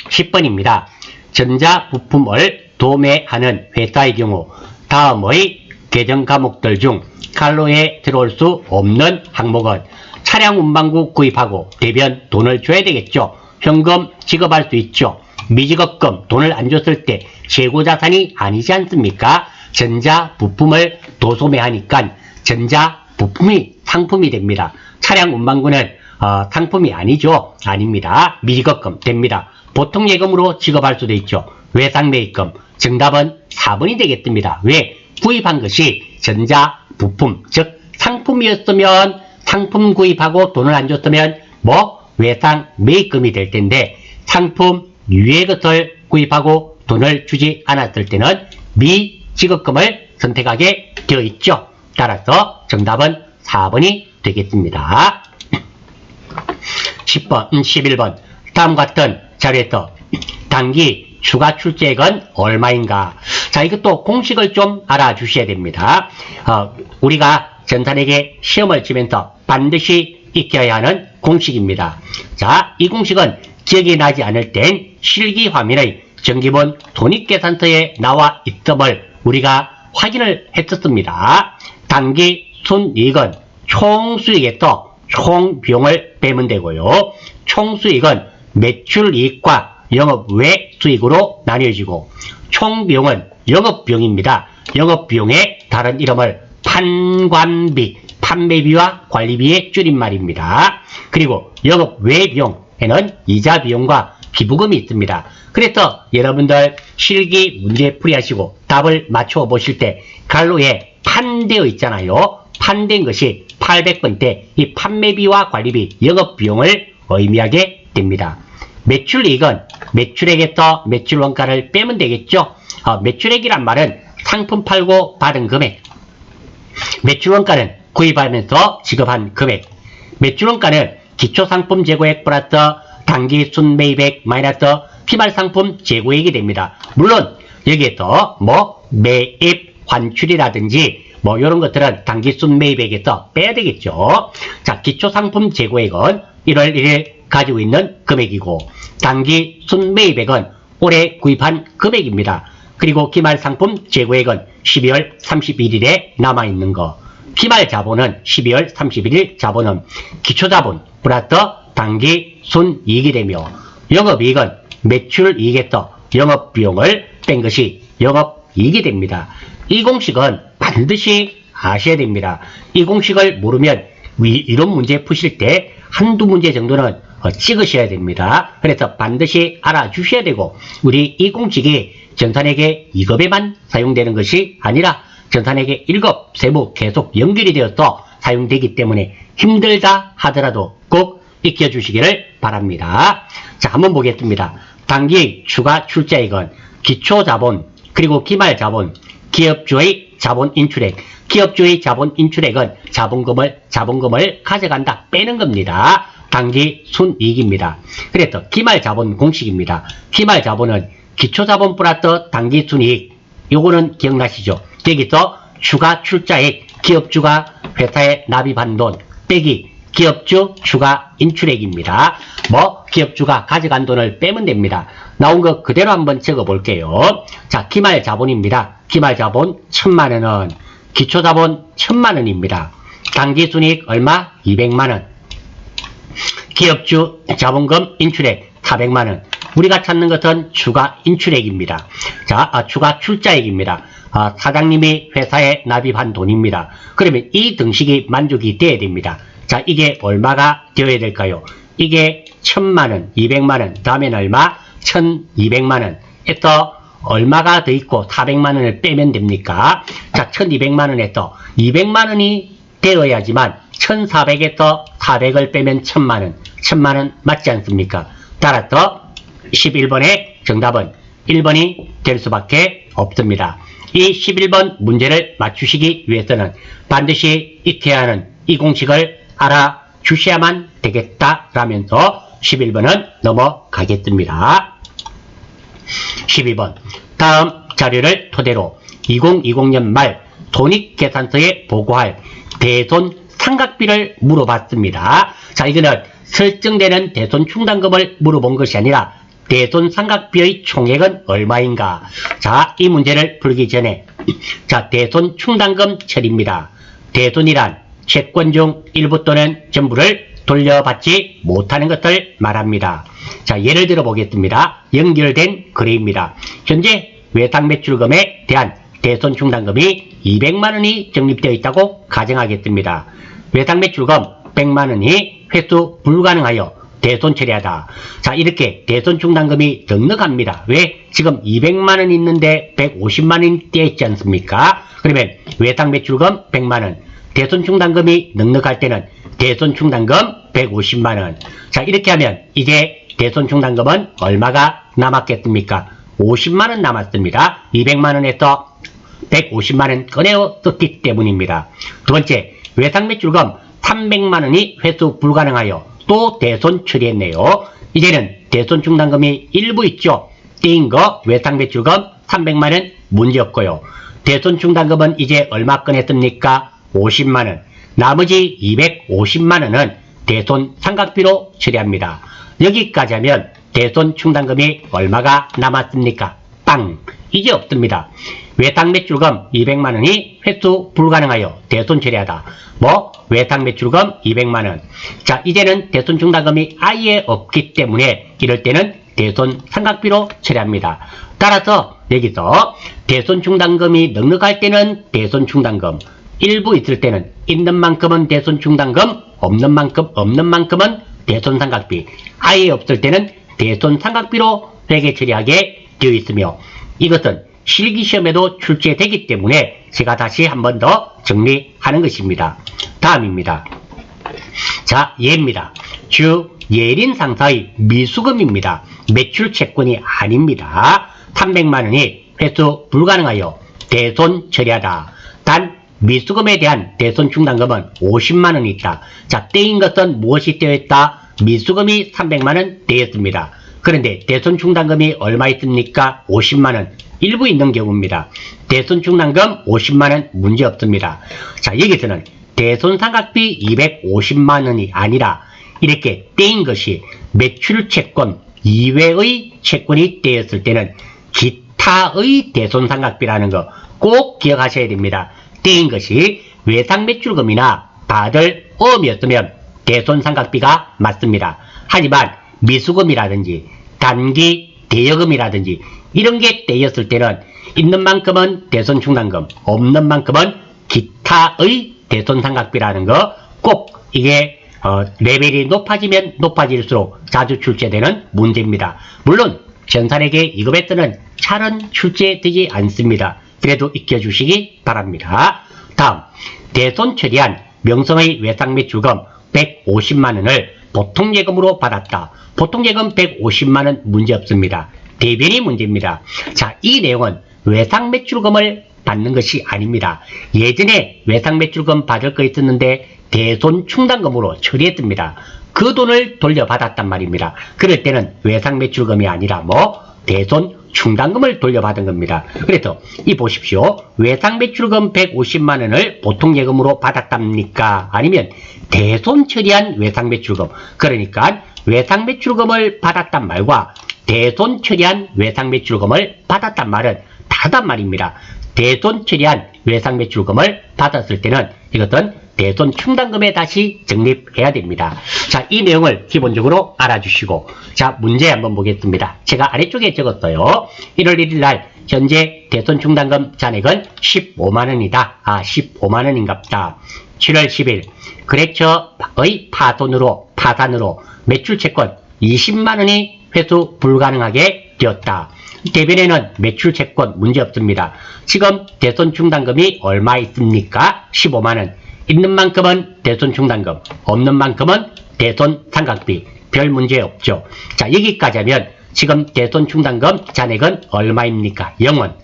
10번입니다. 전자부품을 도매하는 회사의 경우 다음의 계정 과목들 중 칼로에 들어올 수 없는 항목은 차량 운반구 구입하고 대변 돈을 줘야 되겠죠. 현금 지급할 수 있죠. 미지급금 돈을 안 줬을 때 재고자산이 아니지 않습니까? 전자부품을 도소매하니까 전자부품이 상품이 됩니다. 차량 운반구는 상품이 아니죠. 아닙니다. 미지급금 됩니다. 보통 예금으로 지급할 수도 있죠. 외상매입금. 정답은 4번이 되겠습니다. 왜? 구입한 것이 전자부품, 즉 상품이었으면 상품 구입하고 돈을 안 줬으면 외상매입금이 될 텐데, 상품 유의 것을 구입하고 돈을 주지 않았을 때는 미지급금을 선택하게 되어 있죠. 따라서 정답은 4번이 되겠습니다. 11번 다음과 같은 자료에서 단기 추가 출제액은 얼마인가? 자, 이것도 공식을 좀 알아주셔야 됩니다. 우리가 전산에게 시험을 치면서 반드시 익혀야 하는 공식입니다. 자, 이 공식은 기억이 나지 않을 땐 실기 화면의 정기본 손익계산서에 나와 있음을 우리가 확인을 했었습니다. 단기 순이익은 총수익에서 총비용을 빼면 되고요. 총수익은 매출이익과 영업외 수익으로 나뉘어지고, 총비용은 영업비용입니다. 영업비용의 다른 이름을 판관비, 판매비와 관리비의 줄임말입니다. 그리고 영업외비용에는 이자비용과 기부금이 있습니다. 그래서 여러분들 실기 문제 풀이하시고 답을 맞춰 보실 때 갈로에 판되어 있잖아요. 판된 것이 800번대 이 판매비와 관리비, 영업비용을 의미하게 됩니다. 매출이익은 매출액에서 매출원가를 빼면 되겠죠. 매출액이란 말은 상품 팔고 받은 금액, 매출원가는 구입하면서 지급한 금액, 매출원가는 기초상품 재고액 플러스 단기 순매입액 마이너스 피말상품 재고액이 됩니다. 물론 여기에서 매입 환출이라든지 이런 것들은 단기 순매입액에서 빼야 되겠죠. 자, 기초상품 재고액은 1월 1일 가지고 있는 금액이고, 단기 순매입액은 올해 구입한 금액입니다. 그리고 기말상품 재고액은 12월 31일에 남아있는 거, 피말자본은 12월 31일 자본은 기초자본 플러스 단기 순이익이 되며, 영업이익은 매출이익에서 영업비용을 뺀 것이 영업이익이 됩니다. 이 공식은 반드시 아셔야 됩니다. 이 공식을 모르면 이런 문제 푸실 때 한두 문제 정도는 찍으셔야 됩니다. 그래서 반드시 알아주셔야 되고 우리 이 공식이 전산회계 2급에만 사용되는 것이 아니라 전산회계 1급 세부 계속 연결이 되어서 사용되기 때문에 힘들다 하더라도 꼭 익혀주시기를 바랍니다. 자, 한번 보겠습니다. 당기의 추가 출자액은 기초자본 그리고 기말자본, 기업주의 자본 인출액, 기업주의 자본 인출액은 자본금을 가져간다 빼는 겁니다. 당기 순이익입니다. 그래서 기말자본 공식입니다. 기말자본은 기초자본 플러스 당기 순이익, 요거는 기억나시죠? 여기서 추가 출자액, 기업주가 회사에 납입한 돈 빼기 기업주 추가 인출액입니다. 기업주가 가져간 돈을 빼면 됩니다. 나온 거 그대로 한번 적어 볼게요. 자, 기말자본입니다. 기말자본 1000만원은 기초자본 1000만원입니다. 당기순이익 얼마? 200만원. 기업주 자본금 인출액 400만원. 우리가 찾는 것은 추가 인출액입니다. 자, 추가 출자액입니다. 사장님이 회사에 납입한 돈입니다. 그러면 이 등식이 만족이 돼야 됩니다. 자, 이게 얼마가 되어야 될까요? 이게 1000만원, 200만원, 다음에는 얼마? 1200만원. 에서 얼마가 더 있고 400만원을 빼면 됩니까? 자, 1200만원에서 200만원이 되어야지만 1400에서 400을 빼면 1000만원. 1000만원 맞지 않습니까? 따라서 11번의 정답은 1번이 될 수밖에 없습니다. 이 11번 문제를 맞추시기 위해서는 반드시 익혀야 하는 이 공식을 알아주셔야만 되겠다라면서 11번은 넘어가겠습니다. 12번 다음 자료를 토대로 2020년 말 손익계산서에 보고할 대손 상각비를 물어봤습니다. 자, 이거는 설정되는 대손 충당금을 물어본 것이 아니라 대손 상각비의 총액은 얼마인가? 자, 이 문제를 풀기 전에 자, 대손 충당금 처리입니다. 대손이란 채권 중 일부 또는 전부를 돌려받지 못하는 것을 말합니다. 자, 예를 들어 보겠습니다. 연결된 거래입니다. 현재 외상매출금에 대한 대손 충당금이 200만원이 적립되어 있다고 가정하겠습니다. 외상매출금 100만원이 회수 불가능하여 대손 처리하다. 자, 이렇게 대손 충당금이 넉넉합니다. 왜? 지금 200만원 있는데 150만원이 떼어 있지 않습니까? 그러면 외상매출금 100만원, 대손 충당금이 넉넉할 때는 대손 충당금 150만원. 자, 이렇게 하면 이제 대손 충당금은 얼마가 남았겠습니까? 50만원 남았습니다. 200만원에서 150만원 꺼내어 썼기 때문입니다. 두 번째, 외상매출금 300만원이 회수 불가능하여 또 대손 처리했네요. 이제는 대손 충당금이 일부 있죠. 떼인 거 외상매출금 300만원 문제없고요. 대손 충당금은 이제 얼마 꺼냈습니까? 50만원. 나머지 250만원은 대손 상각비로 처리합니다. 여기까지 하면 대손 충당금이 얼마가 남았습니까? 빵! 이제 없습니다. 외상매출금 200만원이 회수 불가능하여 대손 처리하다. 외상매출금 200만원. 자, 이제는 대손 충당금이 아예 없기 때문에 이럴 때는 대손 상각비로 처리합니다. 따라서 여기서 대손 충당금이 넉넉할 때는 대손 충당금, 일부 있을 때는 있는 만큼은 대손 충당금, 없는 만큼은 대손 상각비, 아예 없을 때는 대손 상각비로 회계 처리하게 되어 있으며 이것은 실기시험에도 출제되기 때문에 제가 다시 한 번 더 정리하는 것입니다. 다음입니다. 자, 예입니다. 주 예린 상사의 미수금입니다. 매출 채권이 아닙니다. 300만원이 회수 불가능하여 대손 처리하다. 단 미수금에 대한 대손 충당금은 50만원이 있다. 자, 떼인 것은 무엇이 떼어 있다? 미수금이 300만원 떼였습니다. 그런데 대손 충당금이 얼마 있습니까? 50만원. 일부 있는 경우입니다. 대손 충당금 50만원 문제 없습니다. 자, 여기서는 대손 상각비 250만원이 아니라 이렇게 떼인 것이 매출 채권 이외의 채권이 떼였을 때는 기타의 대손 상각비라는 거 꼭 기억하셔야 됩니다. 떼인 것이 외상매출금이나 받을 어음이었으면 대손 상각비가 맞습니다. 하지만 미수금이라든지 단기 대여금이라든지 이런 게 떼였을 때는 있는 만큼은 대손 충당금, 없는 만큼은 기타의 대손 상각비라는 거 꼭 이게 레벨이 높아지면 높아질수록 자주 출제되는 문제입니다. 물론 전산에게 2급에 뜨는 잘은 출제되지 않습니다. 그래도 익혀주시기 바랍니다. 다음, 대손 처리한 명성의 외상매출금 150만원을 보통예금으로 받았다. 보통예금 150만원 문제없습니다. 대변이 문제입니다. 자, 이 내용은 외상매출금을 받는 것이 아닙니다. 예전에 외상매출금 받을 거 있었는데 대손 충당금으로 처리했습니다. 그 돈을 돌려받았단 말입니다. 그럴 때는 외상매출금이 아니라 대손 충당금을 돌려받은 겁니다. 그래서 이 보십시오. 외상매출금 150만원을 보통예금으로 받았답니까? 아니면 대손 처리한 외상매출금, 그러니까 외상매출금을 받았단 말과 대손 처리한 외상매출금을 받았단 말은 다르단 말입니다. 대손 처리한 외상매출금을 받았을 때는 이것은 대손 충당금에 다시 적립해야 됩니다. 자, 이 내용을 기본적으로 알아주시고, 자, 문제 한번 보겠습니다. 제가 아래쪽에 적었어요. 1월 1일 날 현재 대손 충당금 잔액은 15만원이다. 15만원인갑다. 7월 10일 거래처의 파산으로 매출채권 20만원이 회수 불가능하게 되었다. 대변에는 매출채권 문제없습니다. 지금 대손 충당금이 얼마 있습니까? 15만원. 있는 만큼은 대손 충당금, 없는 만큼은 대손 상각비. 별 문제 없죠. 자, 여기까지 하면 지금 대손 충당금 잔액은 얼마입니까? 0원.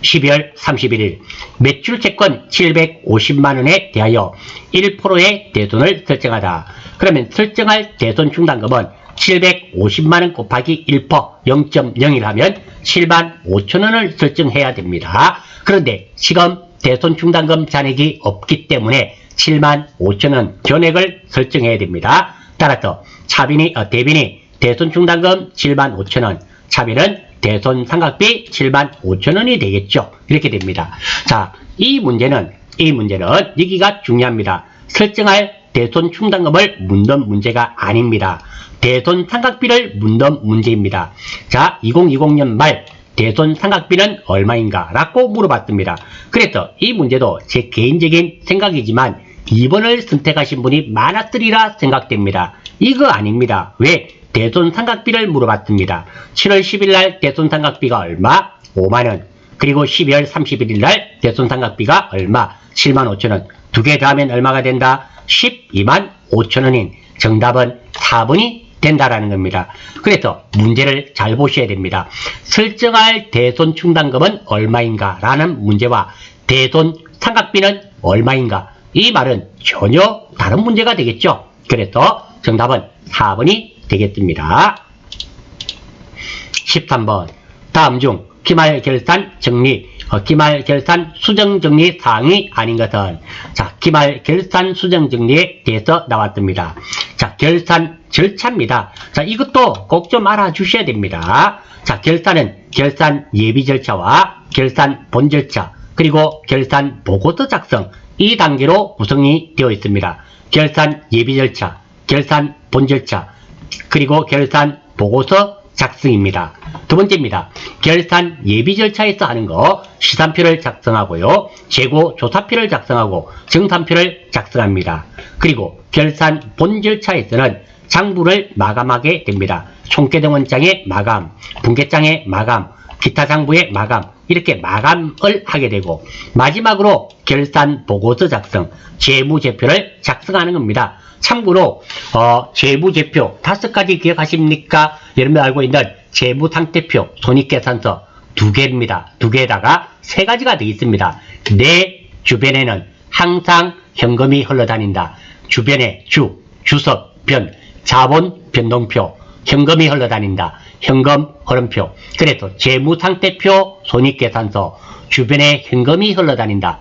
12월 31일 매출채권 750만원에 대하여 1%의 대손을 설정하다. 그러면 설정할 대손 충당금은 750만원 곱하기 1%, 0.01 하면 7만 5천원을 설정해야 됩니다. 그런데 지금 대손 충당금 잔액이 없기 때문에 7만 5천원 전액을 설정해야 됩니다. 따라서 대변이 대손 충당금 7만 5천원, 차비는 대손 상각비 7만 5천원이 되겠죠. 이렇게 됩니다. 자, 이 문제는 여기가 중요합니다. 설정할 대손 충당금을 묻는 문제가 아닙니다. 대손 상각비를 묻는 문제입니다. 자, 2020년 말 대손 상각비는 얼마인가? 라고 물어봤습니다. 그래서 이 문제도 제 개인적인 생각이지만 2번을 선택하신 분이 많았으리라 생각됩니다. 이거 아닙니다. 왜? 대손 상각비를 물어봤습니다. 7월 10일 날 대손 상각비가 얼마? 5만원. 그리고 12월 31일 날 대손 상각비가 얼마? 7만 5천원. 두 개 더하면 얼마가 된다? 12만 5천원인 정답은 4번이 된다라는 겁니다. 그래서 문제를 잘 보셔야 됩니다. 설정할 대손 충당금은 얼마인가? 라는 문제와 대손 상각비는 얼마인가? 이 말은 전혀 다른 문제가 되겠죠. 그래서 정답은 4번이 되겠습니다. 13번 다음 중 기말결산 정리, 기말결산 수정정리 사항이 아닌 것은, 자, 기말결산 수정정리에 대해서 나왔습니다. 자, 결산 절차입니다. 자, 이것도 꼭 좀 알아주셔야 됩니다. 자, 결산은 결산 예비 절차와 결산 본 절차, 그리고 결산 보고서 작성, 이 단계로 구성이 되어 있습니다. 결산 예비 절차, 결산 본 절차, 그리고 결산 보고서 작성입니다. 두 번째입니다. 결산 예비 절차에서 하는 거, 시산표를 작성하고요, 재고 조사표를 작성하고 정산표를 작성합니다. 그리고 결산 본 절차에서는 장부를 마감하게 됩니다. 총계정 원장의 마감, 분계장의 마감, 기타 장부의 마감, 이렇게 마감을 하게 되고, 마지막으로 결산 보고서 작성, 재무제표를 작성하는 겁니다. 참고로 재무제표 5가지 기억하십니까? 여러분 알고 있는 재무상태표, 손익계산서 2개입니다. 2개에다가 3가지가 되어 있습니다. 내 주변에는 항상 현금이 흘러다닌다. 주변에 주석, 변, 자본 변동표, 현금이 흘러다닌다. 현금 흐름표. 그래서 재무상태표, 손익계산서, 주변에 현금이 흘러다닌다.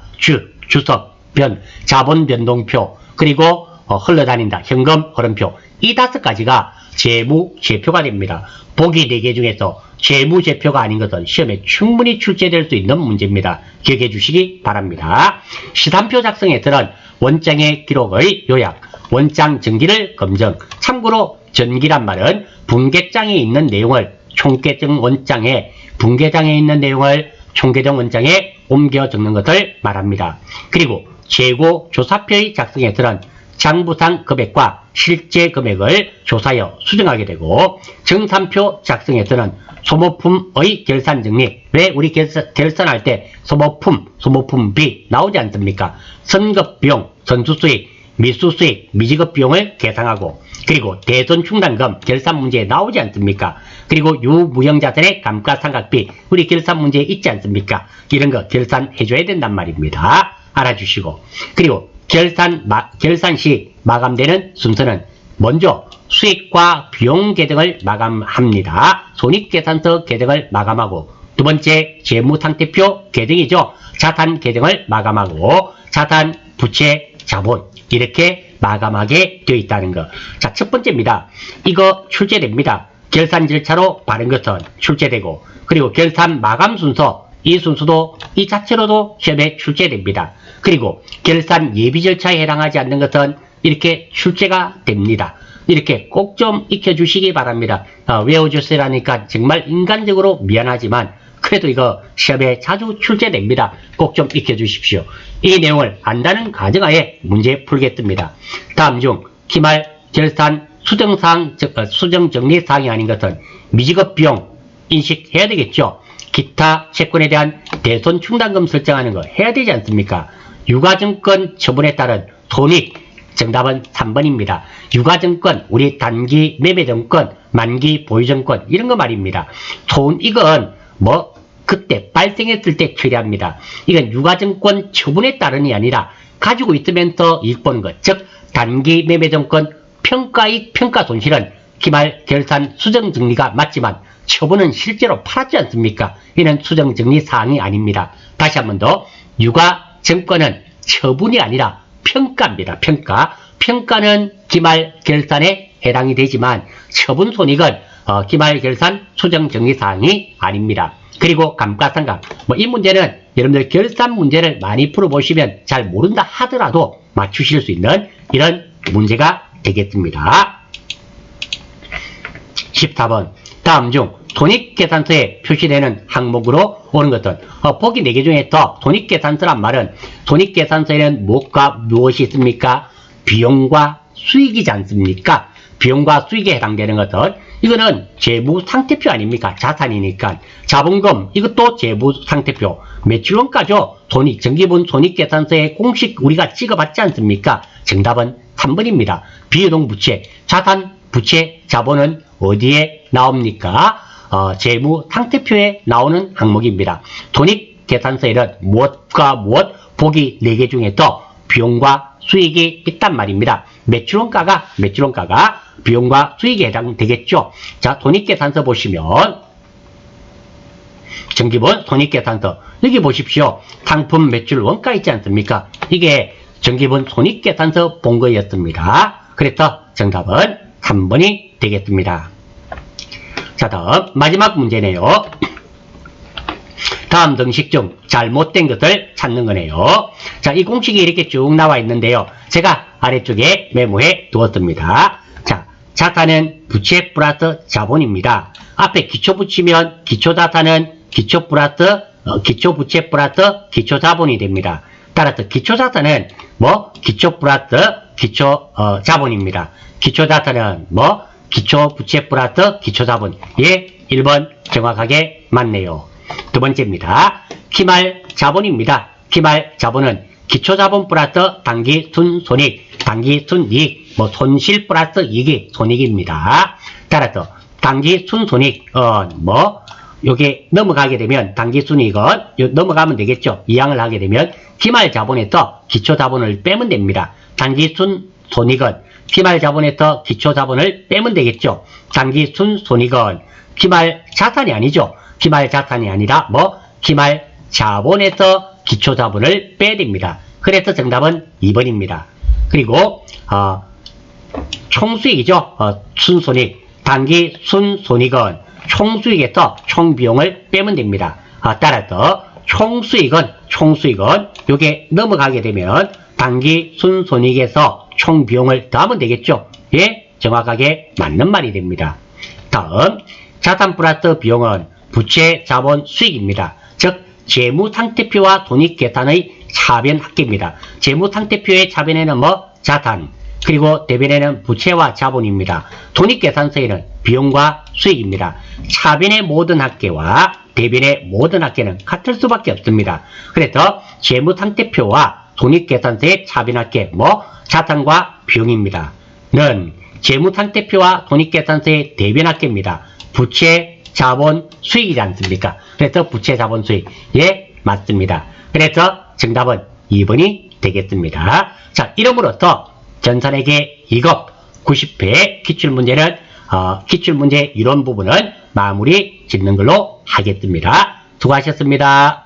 주석, 변, 자본 변동표, 그리고 흘러다닌다. 현금 흐름표. 이 5가지가 재무제표가 됩니다. 보기 4개 중에서 재무제표가 아닌 것은 시험에 충분히 출제될 수 있는 문제입니다. 기억해 주시기 바랍니다. 시산표 작성에서는 원장의 기록의 요약, 원장 전기를 검증. 참고로 전기란 말은 분계장에 있는 내용을 총계정 원장에, 분계장에 있는 내용을 총계정 원장에 옮겨 적는 것을 말합니다. 그리고 재고 조사표의 작성에서는 장부상 금액과 실제 금액을 조사하여 수정하게 되고, 정산표 작성에서는 소모품의 결산정리, 왜 우리 결산할 때 소모품비 나오지 않습니까? 선급비용, 선수수익, 미수수익, 미지급 비용을 계산하고, 그리고 대손충당금 결산 문제에 나오지 않습니까? 그리고 유무형자산의 감가상각비, 우리 결산 문제에 있지 않습니까? 이런 거 결산해줘야 된단 말입니다. 알아주시고, 그리고 결산 시 마감되는 순서는 먼저 수익과 비용 계정을 마감합니다. 손익계산서 계정을 마감하고, 두 번째 재무상태표 계정이죠. 자산 계정을 마감하고, 자산, 부채, 자본 이렇게 마감하게 되어 있다는 거. 자, 첫 번째입니다. 이거 출제됩니다. 결산 절차로 바른 것은 출제되고, 그리고 결산 마감 순서, 이 순서도 이 자체로도 시험에 출제됩니다. 그리고 결산 예비 절차에 해당하지 않는 것은 이렇게 출제가 됩니다. 이렇게 꼭 좀 익혀주시기 바랍니다. 외워주세요라니까 정말 인간적으로 미안하지만 그래도 이거 시험에 자주 출제됩니다. 꼭 좀 익혀주십시오. 이 내용을 안다는 가정하에 문제 풀겠습니다. 다음 중 기말 결산 수정 정리 사항이 아닌 것은 미지급 비용 인식해야 되겠죠. 기타 채권에 대한 대손 충당금 설정하는 거 해야 되지 않습니까? 유가증권 처분에 따른 손익, 정답은 3번입니다. 유가증권, 우리 단기 매매증권, 만기 보유증권 이런 거 말입니다. 손익은 뭐 그때 발생했을 때 처리합니다. 이건 유가증권 처분에 따른이 아니라 가지고 있으면서 이익 보는 것, 즉 단기 매매증권 평가이익 평가손실은 기말 결산 수정정리가 맞지만 처분은 실제로 팔았지 않습니까? 이는 수정정리 사항이 아닙니다. 다시 한 번 더, 유가증권은 처분이 아니라 평가입니다. 평가는 기말 결산에 해당이 되지만 처분 손익은 기말 결산 수정정리 사항이 아닙니다. 그리고 감가상각, 이 문제는 여러분들 결산 문제를 많이 풀어보시면 잘 모른다 하더라도 맞추실 수 있는 이런 문제가 되겠습니다. 14번. 다음 중 손익계산서에 표시되는 항목으로 오는 것은 보기 4개 중에서 손익계산서란 말은 손익계산서에는 무엇과 무엇이 있습니까? 비용과 수익이지 않습니까? 비용과 수익에 해당되는 것은 이거는 재무상태표 아닙니까? 자산이니까. 자본금 이것도 재무상태표. 매출원가죠. 정기분 손익계산서에 공식 우리가 찍어봤지 않습니까? 정답은 3번입니다. 비유동 부채, 자산, 부채, 자본은 어디에 나옵니까? 재무상태표에 나오는 항목입니다. 손익계산서에는 무엇과 무엇 보기 4개 중에서 비용과 수익이 있단 말입니다. 매출원가가 비용과 수익에 해당되겠죠. 자, 손익계산서 보시면 정기분 손익계산서 여기 보십시오. 상품 매출 원가 있지 않습니까? 이게 정기분 손익계산서 본 거였습니다. 그래서 정답은 3번이 되겠습니다. 자, 다음 마지막 문제네요. 다음 등식 중 잘못된 것을 찾는 거네요. 자, 이 공식이 이렇게 쭉 나와 있는데요. 제가 아래쪽에 메모해 두었습니다. 자, 자산은 부채 플러스 자본입니다. 앞에 기초 붙이면 기초자산은 기초 부채 플러스 기초자본이 됩니다. 따라서 기초자산은 기초 플러스 자본입니다. 기초자산은 기초 부채 플러스 기초 자본. 예, 1번 정확하게 맞네요. 두 번째입니다. 기말 자본입니다. 기말 자본은 기초 자본 플러스 단기 순손익, 단기 순이익, 손실 플러스 이익이 손익입니다. 따라서 단기 순손익, 요게 넘어가게 되면 단기 순이익은 넘어가면 되겠죠. 이항을 하게 되면 기말 자본에서 기초 자본을 빼면 됩니다. 단기 순손익은 기말 자본에서 기초 자본을 빼면 되겠죠. 단기 순손익은 기말 자산이 아니죠. 기말 자산이 아니라 기말 자본에서 기초 자본을 빼야 됩니다. 그래서 정답은 2번입니다. 그리고 총수익이죠. 순손익. 단기 순손익은 총수익에서 총비용을 빼면 됩니다. 따라서 총수익은 요게 넘어가게 되면 단기 순손익에서 총비용을 더하면 되겠죠. 예, 정확하게 맞는 말이 됩니다. 다음, 자산 플러스 비용은 부채, 자본, 수익입니다. 즉, 재무상태표와 손익계산의 차변 합계입니다. 재무상태표의 차변에는 자산, 그리고 대변에는 부채와 자본입니다. 손익계산서에는 비용과 수익입니다. 차변의 모든 합계와 대변의 모든 합계는 같을 수밖에 없습니다. 그래서 재무상태표와 손익계산서의 차변합계, 자산과 비용입니다. 는 재무상태표와 손익계산서의 대변합계입니다. 부채, 자본, 수익이지 않습니까? 그래서 부채, 자본, 수익. 예, 맞습니다. 그래서 정답은 2번이 되겠습니다. 자, 이름으로써 전산회계 2급 90회 기출문제는 기출문제 이론 부분은 마무리 짓는 걸로 하겠습니다. 수고하셨습니다.